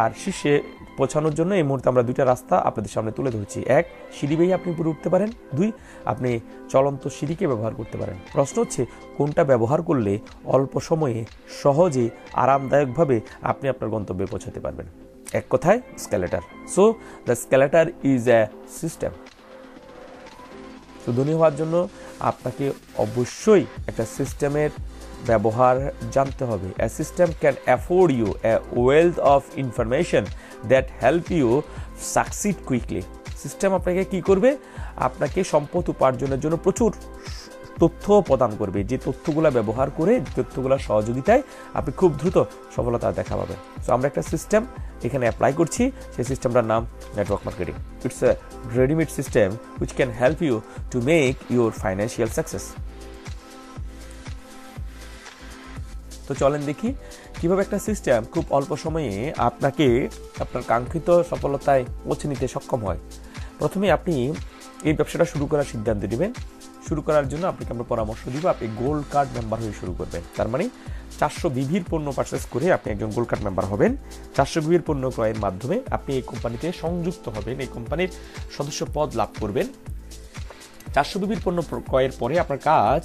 আর শীর্ষে পৌঁছানোর জন্য এই মুহূর্তে আমরা দুইটা রাস্তা আপনাদের সামনে তুলে ধরছি। এক, সিঁড়ি বেয়ে আপনি উপরে উঠতে পারেন। দুই, আপনি চলন্ত সিঁড়িকে ব্যবহার করতে পারেন। প্রশ্ন হচ্ছে কোনটা ব্যবহার করলে অল্প সময়ে সহজে আরামদায়কভাবে আপনি আপনার গন্তব্যে পৌঁছাতে পারবেন। এক কথায় escalator. So the escalator is a system. তো ধনী হওয়ার জন্য আপনাকে অবশ্যই একটা সিস্টেমের ব্যবহার জানতে হবে। A system can afford you a wealth of information that help you succeed quickly. System আপনাকে কি করবে? আপনাকে সম্পদ উপার্জনের জন্য প্রচুর তথ্য প্রদান করবে, যে তথ্যগুলো ব্যবহার করে, তথ্যগুলোর সহযোগিতায় আপনি খুব দ্রুত সফলতা দেখা পাবেন। সো আমরা একটা সিস্টেম এখানে অ্যাপ্লাই করছি, সেই সিস্টেমটার নাম network marketing. It's a readymade system which can help you to make your financial success. তো চলেন দেখি কিভাবে একটা সিস্টেম খুব অল্প সময়ে আপনাকে আপনার কাঙ্ক্ষিত সফলতায় পৌঁছে নিতে সক্ষম হয়। প্রথমে আপনি এই ব্যবসাটা শুরু করার সিদ্ধান্ত নেবেন। শুরু করার জন্য আপনাকে আমরা পরামর্শ দিব, আপনি গোল্ড কার্ড মেম্বার হয়ে শুরু করবেন। তার মানে 400 বিভির পণ্য পারচেস করে আপনি একজন গোল্ড কার্ড মেম্বার হবেন। 400 বিভির পণ্য ক্রয়ের মাধ্যমে আপনি এই কোম্পানিতে সংযুক্ত হবেন, এই কোম্পানির সদস্য পদ লাভ করবেন। 400 বিভির পণ্য ক্রয়ের পরে আপনার কাজ,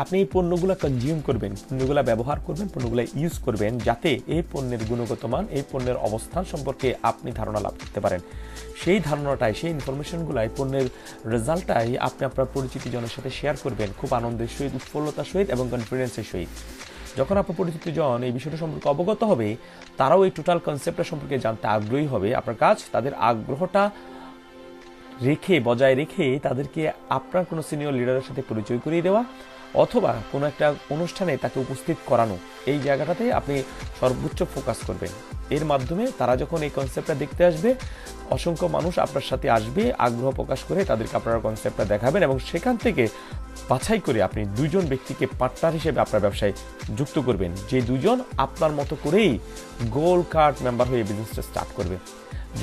আপনি এই পণ্যগুলো কনজিউম করবেন, পণ্যগুলো ব্যবহার করবেন, পণ্যগুলো ইউজ করবেন, যাতে এই পণ্যের গুণগত মান, এই পণ্যের অবস্থান সম্পর্কে আপনি ধারণা লাভ করতে পারেন। সেই ধারণাটাই, সেই ইনফরমেশনগুলাই, পণ্যের রেজাল্টটাই আপনি আপনার পরিচিত জনের সাথে শেয়ার করবেন খুব আনন্দের সহিত, উৎফুল্লতার সহিত এবং কনফিডেন্সের সহিত। যখন আপনার পরিচিত জন এই বিষয়টা সম্পর্কে অবগত হবে, তারাও এই টোটাল কনসেপ্টটা সম্পর্কে জানতে আগ্রহী হবে। আপনার কাজ তাদের আগ্রহটা বজায় রেখে তাদেরকে আপনার কোনো সিনিয়র লিডারের সাথে পরিচয় করিয়ে দেওয়া, অথবা কোনো একটা অনুষ্ঠানে তাকে উপস্থিত করানো, এই জায়গাটাতে আপনি সর্বোচ্চ ফোকাস করবেন। এর মাধ্যমে তারা যখন এই কনসেপ্টটা দেখতে আসবে, অসংখ্য মানুষ আপনার সাথে আসবে, আগ্রহ প্রকাশ করে তাদেরকে আপনার কনসেপ্টটা দেখাবেন এবং সেখান থেকে বাছাই করে আপনি 2জন ব্যক্তিকে পার্টনার হিসেবে আপনার ব্যবসায় যুক্ত করবেন, যে 2জন আপনার মতো করেই গোল্ড কার্ড মেম্বার হয়ে বিজনেসটা স্টার্ট করবে।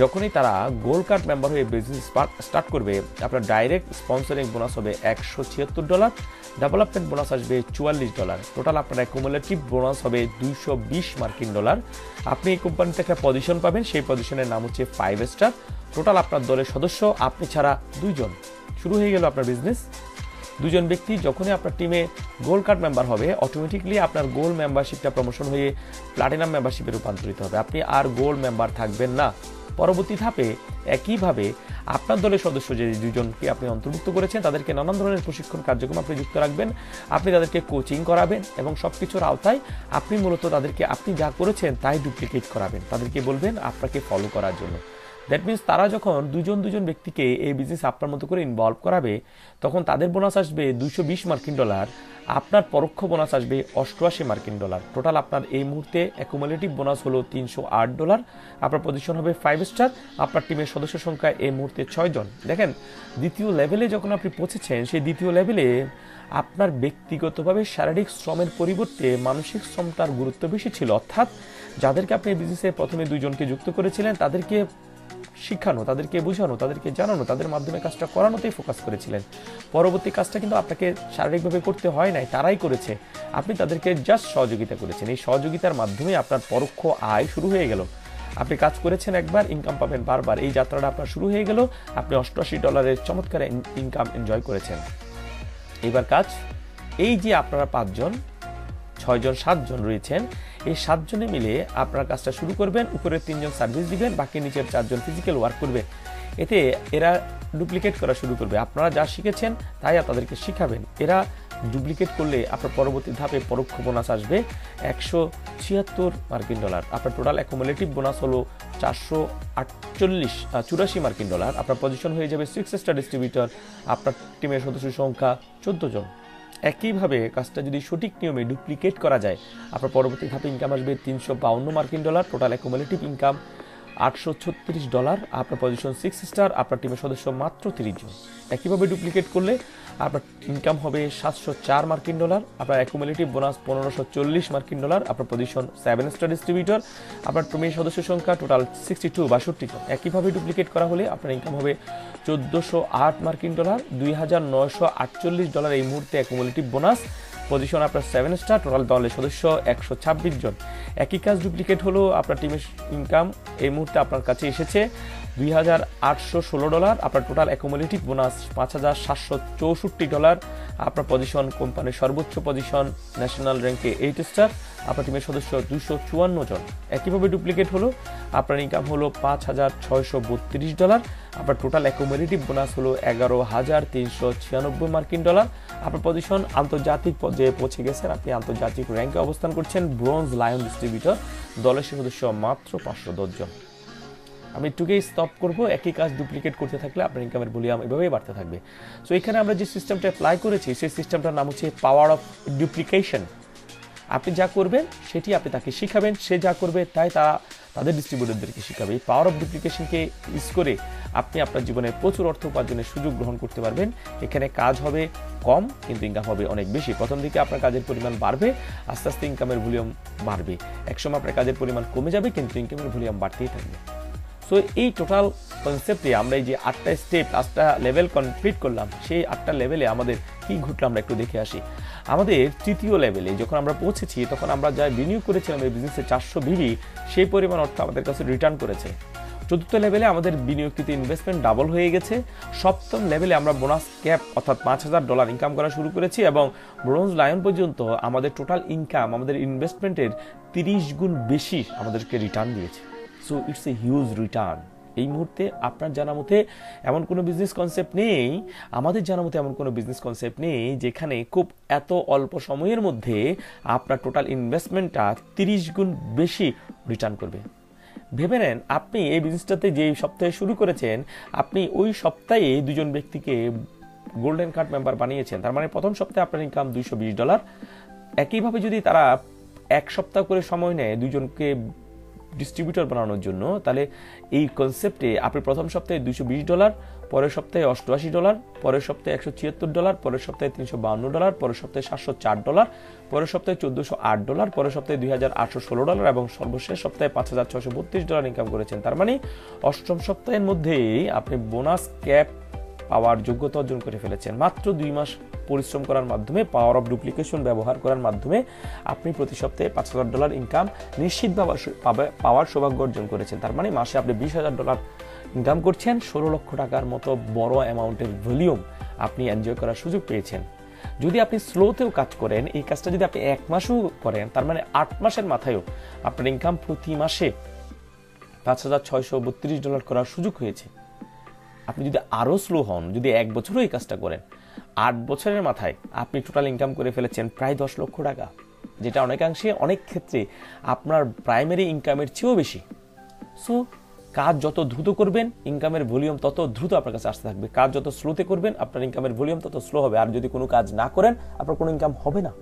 যখনই তারা গোল্ড কার্ড মেম্বার হয়ে বিজনেস স্টার্ট করবে, আপনার ডাইরেক্ট স্পন্সরিং বোনাস হবে $176, ডেভেলপমেন্ট বোনাস আসবে $44, টোটাল আপনার অ্যাকুমুলেটিভ বোনাস হবে $220। আপনি এই কোম্পানিতে একটা পজিশন পাবেন, সেই পজিশনের নাম হচ্ছে 5 স্টার। টোটাল আপনার দলের সদস্য আপনি ছাড়া 2জন, শুরু হয়ে গেল আপনার বিজনেস। 2জন ব্যক্তি যখনই আপনার টিমে গোল্ড কার্ড মেম্বার হবে, অটোমেটিকলি আপনার গোল্ড মেম্বারশিপটা প্রমোশন হয়ে প্লাটিনাম মেম্বারশিপে রূপান্তরিত হবে। আপনি আর গোল্ড মেম্বার থাকবেন না। পরবর্তী ধাপে একইভাবে আপনার দলের সদস্য যে 2জনকে আপনি অন্তর্ভুক্ত করেছেন, তাদেরকে নানান ধরনের প্রশিক্ষণ কার্যক্রম আপনি যুক্ত রাখবেন। আপনি তাদেরকে কোচিং করাবেন এবং সবকিছুর আওতায় আপনি মূলত তাদেরকে আপনি যা করেছেন তাই ডুপ্লিকেট করাবেন। তাদেরকে বলবেন আপনাকে ফলো করার জন্য। দ্যাট মিনস তারা যখন 2জন ব্যক্তিকে এই বিজনেস আপনার মতো করে ইনভলভ করাবে, তখন তাদের বোনাস আসবে $220, আপনার পরোক্ষ বোনাস আসবে $88। টোটাল আপনার এই মুহূর্তে অ্যাকুমুলেটিভ বোনাস হলো $308। আপনার পজিশন হবে 5 স্টার। আপনার টিমের সদস্য সংখ্যা এই মুহূর্তে 6জন। দেখেন, দ্বিতীয় লেভেলে যখন আপনি পৌঁছেছেন, সেই দ্বিতীয় লেভেলে আপনার ব্যক্তিগতভাবে শারীরিক শ্রমের পরিবর্তে মানসিক শ্রমটার গুরুত্ব বেশি ছিল। অর্থাৎ যাদেরকে আপনি বিজনেসে প্রথমে 2জনকে যুক্ত করেছিলেন, তাদেরকে শিখানো, তাদেরকে বোঝানো, তাদেরকে জানানো, তাদের মাধ্যমে কাজটা করানোতেই ফোকাস করেছিলেন। পরবর্তী কাজটা কিন্তু আপনাকে শারীরিকভাবে করতে হয় নাই, তারাই করেছে। আপনি তাদেরকে জাস্ট সহযোগিতা করেছেন। এই সহযোগিতার মাধ্যমে আপনার পরোক্ষ আয় শুরু হয়ে গেল। আপনি কাজ করেছেন একবার, ইনকাম পাবেন বারবার। এই যাত্রাটা আপনার শুরু হয়ে গেল। আপনি $88 চমৎকার ইনকাম এনজয় করেছেন। এবার কাজ, এই যে আপনারা 5জন, 6জন, 7জন রয়েছেন, এই 7জনে মিলে আপনার কাজটা শুরু করবেন। উপরের 3জন সার্ভিস দিবেন, বাকি নিচের 4জন ফিজিক্যাল ওয়ার্ক করবে। এতে এরা ডুপ্লিকেট করা শুরু করবে। আপনারা যা শিখেছেন তাই তাদেরকে শিখাবেন। এরা ডুপ্লিকেট করলে আপনার পরবর্তী ধাপে পরোক্ষ বোনাস আসবে $176। আপনার টোটাল অ্যাকুমুলেটিভ বোনাস হলো $484। আপনার পজিশন হয়ে যাবে 6 স্টার ডিস্ট্রিবিউটর। আপনার টিমের সদস্য সংখ্যা 14জন। একইভাবে কাজটা যদি সঠিক নিয়মে ডুপ্লিকেট করা যায়, আপনার পরবর্তী ধাপে ইনকাম আসবে $352। Total accumulative income $836। আপনার পজিশন 6 স্টার। আপনার টিমের সদস্য মাত্র 30 জন। একইভাবে ডুপ্লিকেট করলে আপনার ইনকাম হবে $704। আপনার অ্যাকুমুলেটিভ বোনাস $1540। আপনার পজিশন 7 স্টার ডিস্ট্রিবিউটর। আপনার টিমের সদস্য সংখ্যা টোটাল 62 জন। একইভাবে ডুপ্লিকেট করা হলে আপনার ইনকাম হবে $1408। $2948 এই মুহূর্তে অ্যাকুমুলেটিভ বোনাস। পজিশন আপনার 7 স্টার। টোটাল দলের সদস্য 126 জন। একই কাজ ডুপ্লিকেট হলো, আপনার টিমের ইনকাম এই মুহূর্তে আপনার কাছে এসেছে $2816। আপনার টোটাল অ্যাকুমুলেটিভ বোনাস $5764। আপনার পজিশন কোম্পানির সর্বোচ্চ পজিশন, ন্যাশনাল র্যাঙ্কে 8 স্টার। আপনার টিমের সদস্য 254 জন। একইভাবে ডুপ্লিকেট হলো, আপনার ইনকাম হলো $5632। আপনার টোটাল অ্যাকুমুলেটিভ বোনাস হলো $11,396। আপনার পজিশন আন্তর্জাতিক পর্যায়ে পৌঁছে গেছেন। আপনি আন্তর্জাতিক র্যাঙ্কে অবস্থান করছেন, ব্রোঞ্জ লায়ন ডিস্ট্রিবিউটর। দলের সদস্য মাত্র 510 জন। আমি একটুকেই স্টপ করবো। একই কাজ ডুপ্লিকেট করতে থাকলে আপনার ইনকামের ভলিউম এভাবেই বাড়তে থাকবে। সো এখানে আমরা যে সিস্টেমটা অ্যাপ্লাই করেছি, সেই সিস্টেমটার নাম হচ্ছে পাওয়ার অফ ডুপ্লিকেশন। আপনি যা করবেন সেটি আপনি তাকে শিখাবেন, সে যা করবে তাই তাদের ডিস্ট্রিবিউটরদেরকে শিখাবে। এই পাওয়ার অফ ডুপ্লিকেশনকে ইউজ করে আপনি আপনার জীবনে প্রচুর অর্থ উপার্জনের সুযোগ গ্রহণ করতে পারবেন। এখানে কাজ হবে কম, কিন্তু ইনকাম হবে অনেক বেশি। প্রথম দিকে আপনার কাজের পরিমাণ বাড়বে, আস্তে আস্তে ইনকামের ভলিউম বাড়বে। একসময় আপনার কাজের পরিমাণ কমে যাবে, কিন্তু ইনকামের ভলিউম বাড়তেই থাকবে। সো এই টোটাল কনসেপ্টে আমরা এই যে 8টা স্টেপ, 8টা লেভেল কমপ্লিট করলাম, সেই 8টা লেভেলে আমাদের কি ঘটলো আমরা একটু দেখে আসি। আমাদের তৃতীয় লেভেলে যখন আমরা পৌঁছেছি, তখন আমরা যা বিনিয়োগ করেছিলাম এই বিজনেসে 400 বিবি, সেই পরিমাণ অর্থ আমাদের কাছে রিটার্ন করেছে। চতুর্থ লেভেলে আমাদের বিনিয়োগকৃত ইনভেস্টমেন্ট ডাবল হয়ে গেছে। সপ্তম লেভেলে আমরা বোনাস ক্যাপ অর্থাৎ $5000 ইনকাম করা শুরু করেছি এবং ব্রোঞ্জ লায়ন পর্যন্ত আমাদের টোটাল ইনকাম আমাদের ইনভেস্টমেন্টের 30 গুণ বেশি আমাদেরকে রিটার্ন দিয়েছে। So it's a huge return. এই মুহূর্তে আপনার জানা মতে এমন কোনো বিজনেস কনসেপ্ট নেই, আমাদের জানা মতে এমন কোনো বিজনেস কনসেপ্ট নেই যেখানে খুব এত অল্প সময়ের মধ্যে আপনার টোটাল ইনভেস্টমেন্টটা 30 গুণ বেশি রিটার্ন করবে। ভেবে নেন, আপনি এই বিজনেসটাতে যে সপ্তাহে শুরু করেছেন, আপনি ওই সপ্তাহে 2জন ব্যক্তিকে গোল্ডেন কার্ড মেম্বার বানিয়েছেন, তার মানে প্রথম সপ্তাহে আপনার ইনকাম $220। একইভাবে যদি তারা এক সপ্তাহ করে সময় নেয় দুজনকে ডিস্ট্রিবিউটর বানানোর জন্য, তাহলে এই কনসেপ্টে আপনি প্রথম সপ্তাহে $220, পরের সপ্তাহে $88, পরের সপ্তাহে $176, পরের সপ্তাহে $352, পরের সপ্তাহে $704, পরের সপ্তাহে $1408, পরের সপ্তাহে $2816 এবং সর্বশেষ সপ্তাহে $5632 ইনকাম করেছেন। তার মানে অষ্টম সপ্তাহের মধ্যেই আপনি বোনাস ক্যাপ পাওয়ার যোগ্যতা অর্জন করে ফেলেছেন। মাত্র 2 মাস পরিশ্রম করার মাধ্যমে, পাওয়ার অফ ডুপ্লিকেশন ব্যবহার করার মাধ্যমে আপনি প্রতি সপ্তাহে $5000 ইনকাম নিশ্চিত পাওয়ার সৌভাগ্য অর্জন করেছেন। তার মানে মাসে আপনি $20000 ইনকাম করছেন, 16 লক্ষ টাকার মতো বড় অ্যামাউন্টের ভলিউম আপনি এনজয় করার সুযোগ পেয়েছেন। যদি আপনি স্লোতেও কাজ করেন, এই কাজটা যদি আপনি 1 মাসও করেন, তার মানে 8 মাসের মাথায়ও আপনার ইনকাম প্রতি মাসে $5632 করার সুযোগ হয়েছে। আপনি যদি আরও স্লো হন, যদি 1 বছরও এই কাজটা করেন, 8 বছরের মাথায় আপনি টোটাল ইনকাম করে ফেলেছেন প্রায় 10 লক্ষ টাকা, যেটা অনেকাংশে অনেক ক্ষেত্রে আপনার প্রাইমারি ইনকামের চেয়েও বেশি। সো কাজ যত দ্রুত করবেন, ইনকামের ভলিউম তত দ্রুত আপনার কাছে আসতে থাকবে। কাজ যত স্লোতে করবেন, আপনার ইনকামের ভলিউম তত স্লো হবে। আর যদি কোনো কাজ না করেন, আপনার কোনো ইনকাম হবে না।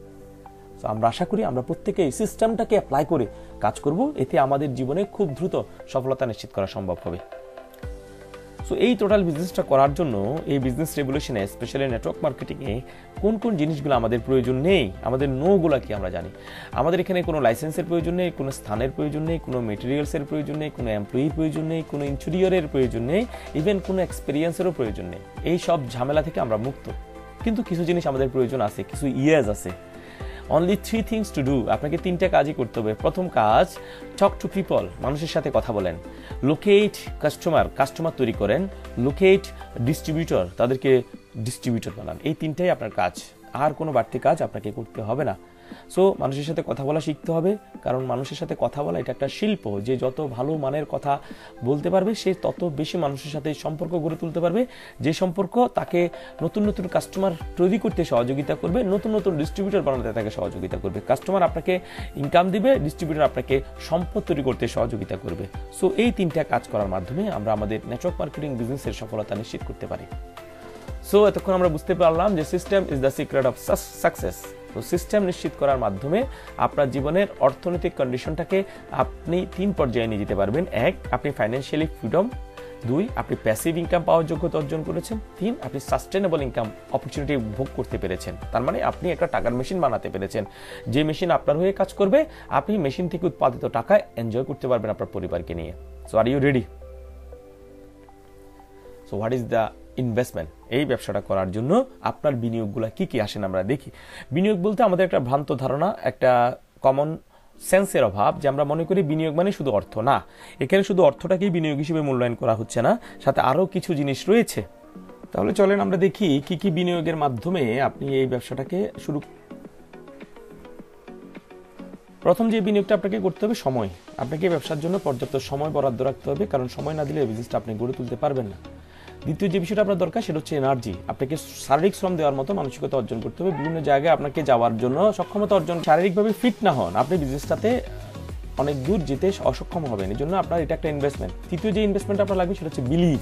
সো আমরা আশা করি আমরা প্রত্যেকে এই সিস্টেমটাকে অ্যাপ্লাই করে কাজ করব, এতে আমাদের জীবনে খুব দ্রুত সফলতা নিশ্চিত করা সম্ভব হবে। সো এই টোটাল বিজনেসটা করার জন্য এই বিজনেস রেভলিউশনে, স্পেশালি নেটওয়ার্ক মার্কেটিংয়ে কোন কোন জিনিসগুলো আমাদের প্রয়োজন নেই, আমাদের নোগুলো কি আমরা জানি। আমাদের এখানে কোনো লাইসেন্সের প্রয়োজন নেই, কোনো স্থানের প্রয়োজন নেই, কোনো মেটেরিয়ালসের প্রয়োজন নেই, কোনো এমপ্লয়ির প্রয়োজন নেই, কোনো ইন্টেরিয়রের প্রয়োজন নেই, ইভেন কোনো এক্সপিরিয়েন্সেরও প্রয়োজন নেই। এই সব ঝামেলা থেকে আমরা মুক্ত। কিন্তু কিছু জিনিস আমাদের প্রয়োজন আছে, কিছু ইয়ার্স আছে। Only 3 things to do. আপনাকে 3টা কাজই করতে হবে। প্রথম কাজ, টক টু পিপল, মানুষের সাথে কথা বলেন। লোকেট কাস্টমার তৈরি করেন। লোকেট ডিস্ট্রিবিউটর, তাদেরকে ডিস্ট্রিবিউটর বানান। এই 3টাই আপনার কাজ, আর কোনো বাড়তি কাজ আপনাকে করতে হবে না। সো মানুষের সাথে কথা বলা শিখতে হবে, কারণ মানুষের সাথে কথা বলা এটা একটা শিল্প। যে যত ভালো মানের কথা বলতে পারবে, সে তত বেশি মানুষের সাথে সম্পর্ক গড়ে তুলতে পারবে, যে সম্পর্ক তাকে নতুন নতুন কাস্টমার তৈরি করতে সহযোগিতা করবে, নতুন নতুন ডিস্ট্রিবিউটর বানাতে তাকে সহযোগিতা করবে। কাস্টমার আপনাকে ইনকাম দিবে, ডিস্ট্রিবিউটর আপনাকে সম্পদ তৈরি করতে সহযোগিতা করবে। সো এই 3টা কাজ করার মাধ্যমে আমরা আমাদের নেটওয়ার্ক মার্কেটিং বিজনেসের সফলতা নিশ্চিত করতে পারি। সো এতক্ষণ আমরা বুঝতে পারলাম যে system is the secret of success. তো সিস্টেম নিশ্চিত করার মাধ্যমে আপনার জীবনের অর্থনৈতিক কন্ডিশনটাকে আপনি 3 পর্যায়ে নিয়ে যেতে পারবেন। 1, আপনি ফাইন্যান্সিয়ালি ফ্রিডম। 2, আপনি প্যাসিভ ইনকাম পাওয়ার যোগ্যতা অর্জন করেছেন। 3, আপনি সাস্টেনেবল ইনকাম অপরচুনিটি ভোগ করতে পেরেছেন। তার মানে আপনি একটা টাকার মেশিন বানাতে পেরেছেন, যে মেশিন আপনার হয়ে কাজ করবে। আপনি মেশিন থেকে উৎপাদিত টাকা এনজয় করতে পারবেন আপনার পরিবারকে নিয়ে। So are you ready? So what is the investment? এই ব্যবসাটা করার জন্য আপনার বিনিয়োগগুলো কি কি আসেন আমরা দেখি। বিনিয়োগ বলতে আমাদের একটা ভ্রান্ত ধারণা, একটা কমন সেন্সের অভাব, যে আমরা মনে করি বিনিয়োগ মানে শুধু অর্থ। না, এখানে শুধু অর্থটাকেই বিনিয়োগ হিসেবে মূল্যায়ন করা হচ্ছে না, সাথে আরও কিছু জিনিস রয়েছে। তাহলে চলেন আমরা দেখি কি কি বিনিয়োগের মাধ্যমে আপনি এই ব্যবসাটাকে শুরু। প্রথম যে বিনিয়োগটা আপনাকে করতে হবে, সময়। আপনাকে ব্যবসার জন্য পর্যাপ্ত সময় বরাদ্দ রাখতে হবে, কারণ সময় না দিলে বিজনেসটা আপনি গড়ে তুলতে পারবেন না। দ্বিতীয় যে বিষয়টা আপনার দরকার, সেটা হচ্ছে এনার্জি। আপনাকে শারীরিক শ্রম দেওয়ার মতো মানসিকতা অর্জন করতে হবে। বিভিন্ন জায়গায় আপনাকে যাওয়ার জন্য সক্ষমতা অর্জন, শারীরিকভাবে ফিট না হন, আপনি বিজনেসটাতে অনেক দূর যেতে অসক্ষম হবেন। এই জন্য আপনার এটা একটা ইনভেস্টমেন্ট। তৃতীয় যে ইনভেস্টমেন্ট আপনার লাগবে, সেটা হচ্ছে বিলিভ।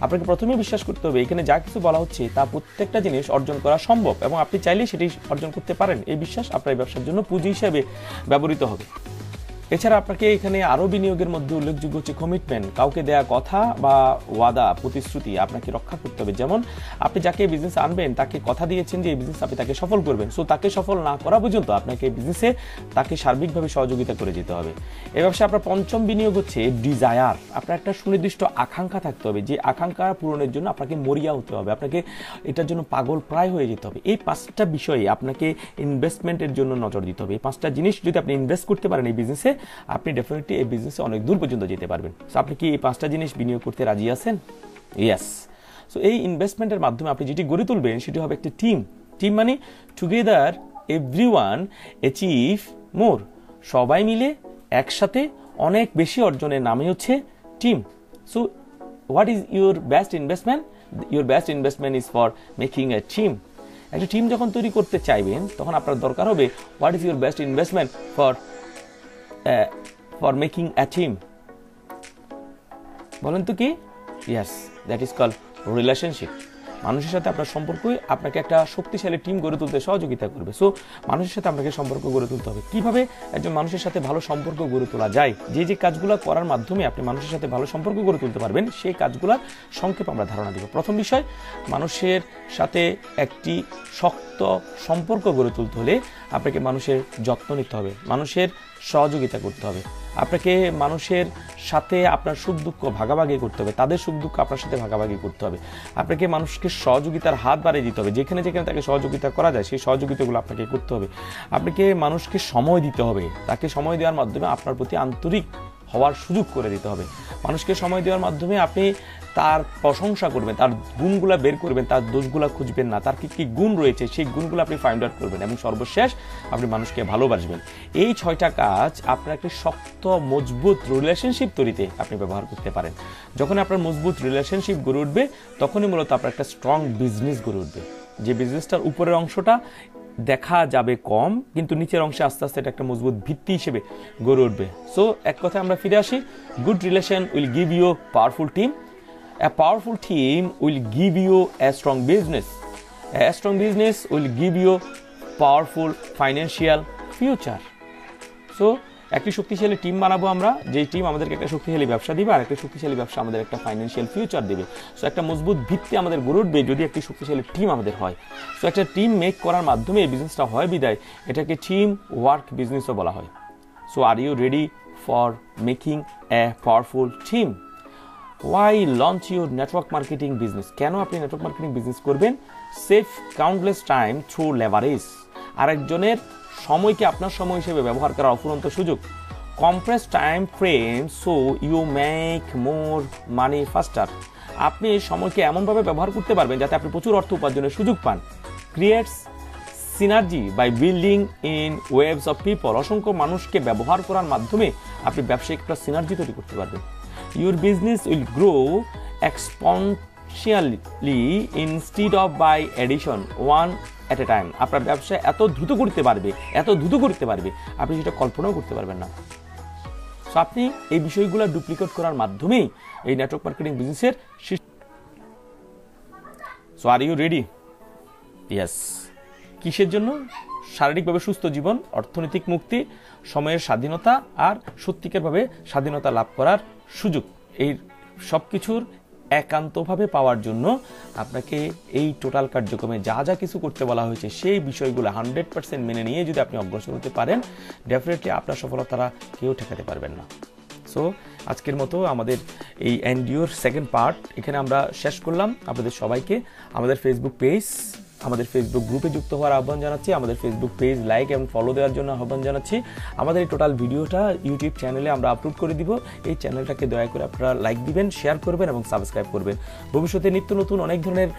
আপনাকে প্রথমে বিশ্বাস করতে হবে এখানে যা কিছু বলা হচ্ছে তা প্রত্যেকটা জিনিস অর্জন করা সম্ভব, এবং আপনি চাইলেই সেটি অর্জন করতে পারেন। এই বিশ্বাস আপনার ব্যবসার জন্য পুঁজি হিসেবে ব্যবহৃত হবে। এছাড়া আপনাকে এখানে আরও বিনিয়োগের মধ্যে উল্লেখযোগ্য হচ্ছে কমিটমেন্ট। কাউকে দেয়া কথা বা ওয়াদা, প্রতিশ্রুতি আপনাকে রক্ষা করতে হবে। যেমন আপনি যাকে বিজনেস আনবেন তাকে কথা দিয়েছেন যে এই বিজনেস আপনি তাকে সফল করবেন। সো তাকে সফল না করা পর্যন্ত আপনাকে এই বিজনেসে তাকে সার্বিকভাবে সহযোগিতা করে যেতে হবে। এই ব্যবসায় আপনার পঞ্চম বিনিয়োগ হচ্ছে ডিজায়ার। আপনার একটা সুনির্দিষ্ট আকাঙ্ক্ষা থাকতে হবে, যে আকাঙ্ক্ষা পূরণের জন্য আপনাকে মরিয়া হতে হবে, আপনাকে এটার জন্য পাগল প্রায় হয়ে যেতে হবে। এই 5টা বিষয়ে আপনাকে ইনভেস্টমেন্টের জন্য নজর দিতে হবে। এই 5টা জিনিস যদি আপনি ইনভেস্ট করতে পারেন এই বিজনেসে, আপনি ডেফিনেটলি এই বিজনেসে অনেক দূর পর্যন্ত যেতে পারবেন। সো আপনি কি এই 5টা জিনিস বিনিয়োগ করতে রাজি আছেন? ইয়েস। সো এই ইনভেস্টমেন্টের মাধ্যমে আপনি যেটি গড়ে তুলবেন সেটি হবে একটা টিম। টিম মানে টুগেদার এভরিওয়ান অ্যাচিভ মোর। সবাই মিলে একসাথে অনেক বেশি অর্জনের নামই হচ্ছে team. So what is your best investment? Your best investment is for making A team. একটা টিম যখন তৈরি করতে চাইবেন, তখন আপনার দরকার হবে what is your best investment for making a team? বলেন তো কি? Yes, that is called relationship. মানুষের সাথে আপনার সম্পর্কই আপনাকে একটা শক্তিশালী টিম গড়ে তুলতে সহযোগিতা করবে। সো মানুষের সাথে আপনাকে সম্পর্ক গড়ে তুলতে হবে। কিভাবে একজন মানুষের সাথে ভালো সম্পর্ক গড়ে তোলা যায়, যে কাজগুলো করার মাধ্যমে আপনি মানুষের সাথে ভালো সম্পর্ক গড়ে তুলতে পারবেন, সেই কাজগুলোর সংক্ষেপ আমরা ধারণা দিব। প্রথম বিষয়, মানুষের সাথে একটি শক্ত সম্পর্ক গড়ে তুলতে হলে আপনাকে মানুষের যত্ন নিতে হবে, মানুষের সহযোগিতা করতে হবে, আপনাকে মানুষের সাথে আপনার সুখ দুঃখ ভাগাভাগি করতে হবে, তাদের সুখ দুঃখ আপনার সাথে ভাগাভাগি করতে হবে, আপনাকে মানুষকে সহযোগিতার হাত বাড়িয়ে দিতে হবে, যেখানে যেখানে তাকে সহযোগিতা করা যায় সেই সহযোগিতাগুলো আপনাকে করতে হবে, আপনাকে মানুষকে সময় দিতে হবে, তাকে সময় দেওয়ার মাধ্যমে আপনার প্রতি আন্তরিক হওয়ার সুযোগ করে দিতে হবে। মানুষকে সময় দেওয়ার মাধ্যমে আপনি তার প্রশংসা করবেন, তার গুণগুলা বের করবেন, তার দোষগুলা খুঁজবেন না, তার কি কি গুণ রয়েছে সেই গুণগুলো আপনি ফাইন্ড আউট করবেন, এবং সর্বশেষ আপনি মানুষকে ভালোবাসবেন। এই 6টা কাজ আপনার একটি শক্ত মজবুত রিলেশনশিপ তৈরিতে আপনি ব্যবহার করতে পারেন। যখন আপনার মজবুত রিলেশনশিপ গড়ে উঠবে, তখনই মূলত আপনার একটা স্ট্রং বিজনেস গড়ে উঠবে, যে বিজনেসটার উপরের অংশটা দেখা যাবে কম, কিন্তু নিচের অংশে আস্তে আস্তে এটা একটা মজবুত ভিত্তি হিসেবে গড়ে উঠবে। সো এক কথায় আমরা ফিরে আসি, good relation will give you powerful team, a powerful team will give you a strong business will give you powerful financial future. So একটি শক্তিশালী টিম বানাবো আমরা, যেই টিম আমাদেরকে একটা শক্তিশালী ব্যবসা দিবে, আর একটা শক্তিশালী ব্যবসা আমাদের একটা ফাইন্যান্সিয়াল ফিউচার দেবে। সো একটা মজবুত ভিত্তি আমাদের গড়ে উঠবে যদি একটি শক্তিশালী টিম আমাদের হয়। সো একটা টিম মেক করার মাধ্যমে এই বিজনেসটা হয় বিদায় এটাকে টিম ওয়ার্ক বিজনেসও বলা হয়। So are you ready for making a powerful team? Why launch your network marketing business? কেন আপনি নেটওয়ার্ক মার্কেটিং বিজনেস করবেন? Save countless time through leverage, আরেকজনের সময়কে আপনার সময় হিসেবে ব্যবহার করার অফুরন্ত সুযোগ। Compress time frame so you make more money faster, আপনি সময়কে এমনভাবে ব্যবহার করতে পারবেন যাতে আপনি প্রচুর অর্থ উপার্জনের সুযোগ পান। Creates synergy by building in waves of people, অসংখ্য মানুষকে ব্যবহার করার মাধ্যমে আপনি ব্যবসায়িক একটা সিনার্জি তৈরি করতে পারবেন। Your business will grow exponentially instead of by addition, one at a time. আপনার ব্যবসা এত দ্রুত করতে পারবে আপনি সেটা কল্পনাও করতে পারবেন না। সো আপনি এই বিষয়গুলো ডুপ্লিকেট করার মাধ্যমেই এই নেটওয়ার্ক মার্কেটিং বিজনেসের so are you ready? Yes. কিসের জন্য? শারীরিকভাবে সুস্থ জীবন, অর্থনৈতিক মুক্তি, সময়ের স্বাধীনতা, আর সত্যিকারভাবে স্বাধীনতা লাভ করার সুযোগ। এই সব কিছুর একান্তভাবে পাওয়ার জন্য আপনাকে এই টোটাল কার্যক্রমে যা যা কিছু করতে বলা হয়েছে সেই বিষয়গুলো 100% মেনে নিয়ে যদি আপনি অগ্রসর হতে পারেন, ডেফিনেটলি আপনার সফলতারা কেউ ঠেকাতে পারবেন না। সো আজকের মতো আমাদের এই এনডিওর সেকেন্ড পার্ট এখানে আমরা শেষ করলাম। আপনাদের সবাইকে আমাদের ফেসবুক পেজ, আমাদের ফেসবুক গ্রুপে যুক্ত হওয়ার আহ্বান জানাচ্ছি, আমাদের ফেসবুক পেজ লাইক এবং ফলো দেওয়ার জন্য আহ্বান জানাচ্ছি। আমাদের এই টোটাল ভিডিওটা ইউটিউব চ্যানেলে আমরা আপলোড করে দিব, এই চ্যানেলটাকে দয়া করে আপনারা লাইক দিবেন, শেয়ার করবেন এবং সাবস্ক্রাইব করবেন। ভবিষ্যতে নিত্য নতুন অনেক ধরনের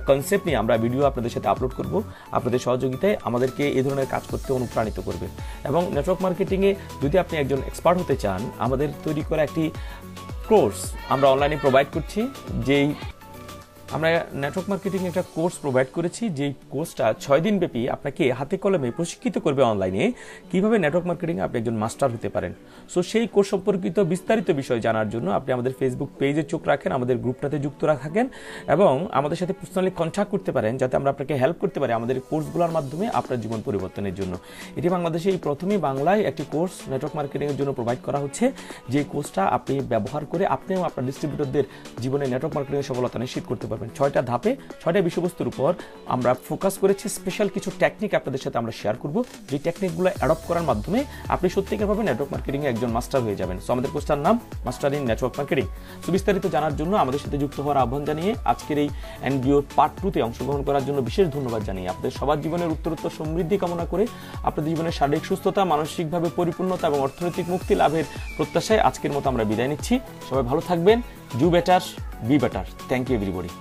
কনসেপ্ট নিয়ে আমরা ভিডিও আপনাদের সাথে আপলোড করব। আপনাদের সহযোগিতায় আমাদেরকে এই ধরনের কাজ করতে অনুপ্রাণিত করবে। এবং নেটওয়ার্ক মার্কেটিংয়ে যদি আপনি একজন এক্সপার্ট হতে চান, আমাদের তৈরি করা একটি কোর্স আমরা অনলাইনে প্রোভাইড করছি, যেই আমরা নেটওয়ার্ক মার্কেটিং একটা কোর্স প্রোভাইড করেছি, যেই কোর্সটা 6 দিন ব্যাপী আপনাকে হাতে কলমে প্রশিক্ষিত করবে অনলাইনে কিভাবে নেটওয়ার্ক মার্কেটিং আপনি একজন মাস্টার হতে পারেন। সো সেই কোর্স সম্পর্কিত বিস্তারিত বিষয় জানার জন্য আপনি আমাদের ফেসবুক পেজে চোখ রাখেন, আমাদের গ্রুপটাতে যুক্ত থাকেন এবং আমাদের সাথে পার্সোনালি কন্ট্যাক্ট করতে পারেন, যাতে আমরা আপনাকে হেল্প করতে পারি আমাদের কোর্সগুলোর মাধ্যমে আপনার জীবন পরিবর্তনের জন্য। এটি বাংলাদেশে এই প্রথমেই বাংলায় একটি কোর্স নেটওয়ার্ক মার্কেটিংয়ের জন্য প্রোভাইড করা হচ্ছে, যে কোর্সটা আপনি ব্যবহার করে আপনিও আপনার ডিস্ট্রিবিউটরদের জীবনে নেটওয়ার্ক মার্কেটিংয়ের সফলতা নিশ্চিত করতে পারবেন। 6টা ধাপে 6টা বিষয়বস্তুর উপর আমরা ফোকাস করেছি। স্পেশাল কিছু টেকনিক আপনাদের সাথে আমরা শেয়ার করব, যে টেকনিকগুলো অ্যাডপ্ট করার মাধ্যমে আপনি সত্যিকারভাবে নেটওয়ার্ক মার্কেটিংয়ে একজন মাস্টার হয়ে যাবেন। সো আমাদের কোর্সটার নাম master in network marketing. So বিস্তারিত জানার জন্য আমাদের সাথে যুক্ত হওয়ার আহ্বান জানিয়ে আজকের এই এনডিওর পার্ট 2তে অংশগ্রহণ করার জন্য বিশেষ ধন্যবাদ জানিয়ে আপনাদের সবার জীবনের উত্তরোত্তর সমৃদ্ধি কামনা করে আপনাদের জীবনের শারীরিক সুস্থতা, মানসিকভাবে পরিপূর্ণতা এবং অর্থনৈতিক মুক্তি লাভের প্রত্যাশায় আজকের মতো আমরা বিদায় নিচ্ছি। সবাই ভালো থাকবেন। Do better, be better. Thank you everybody.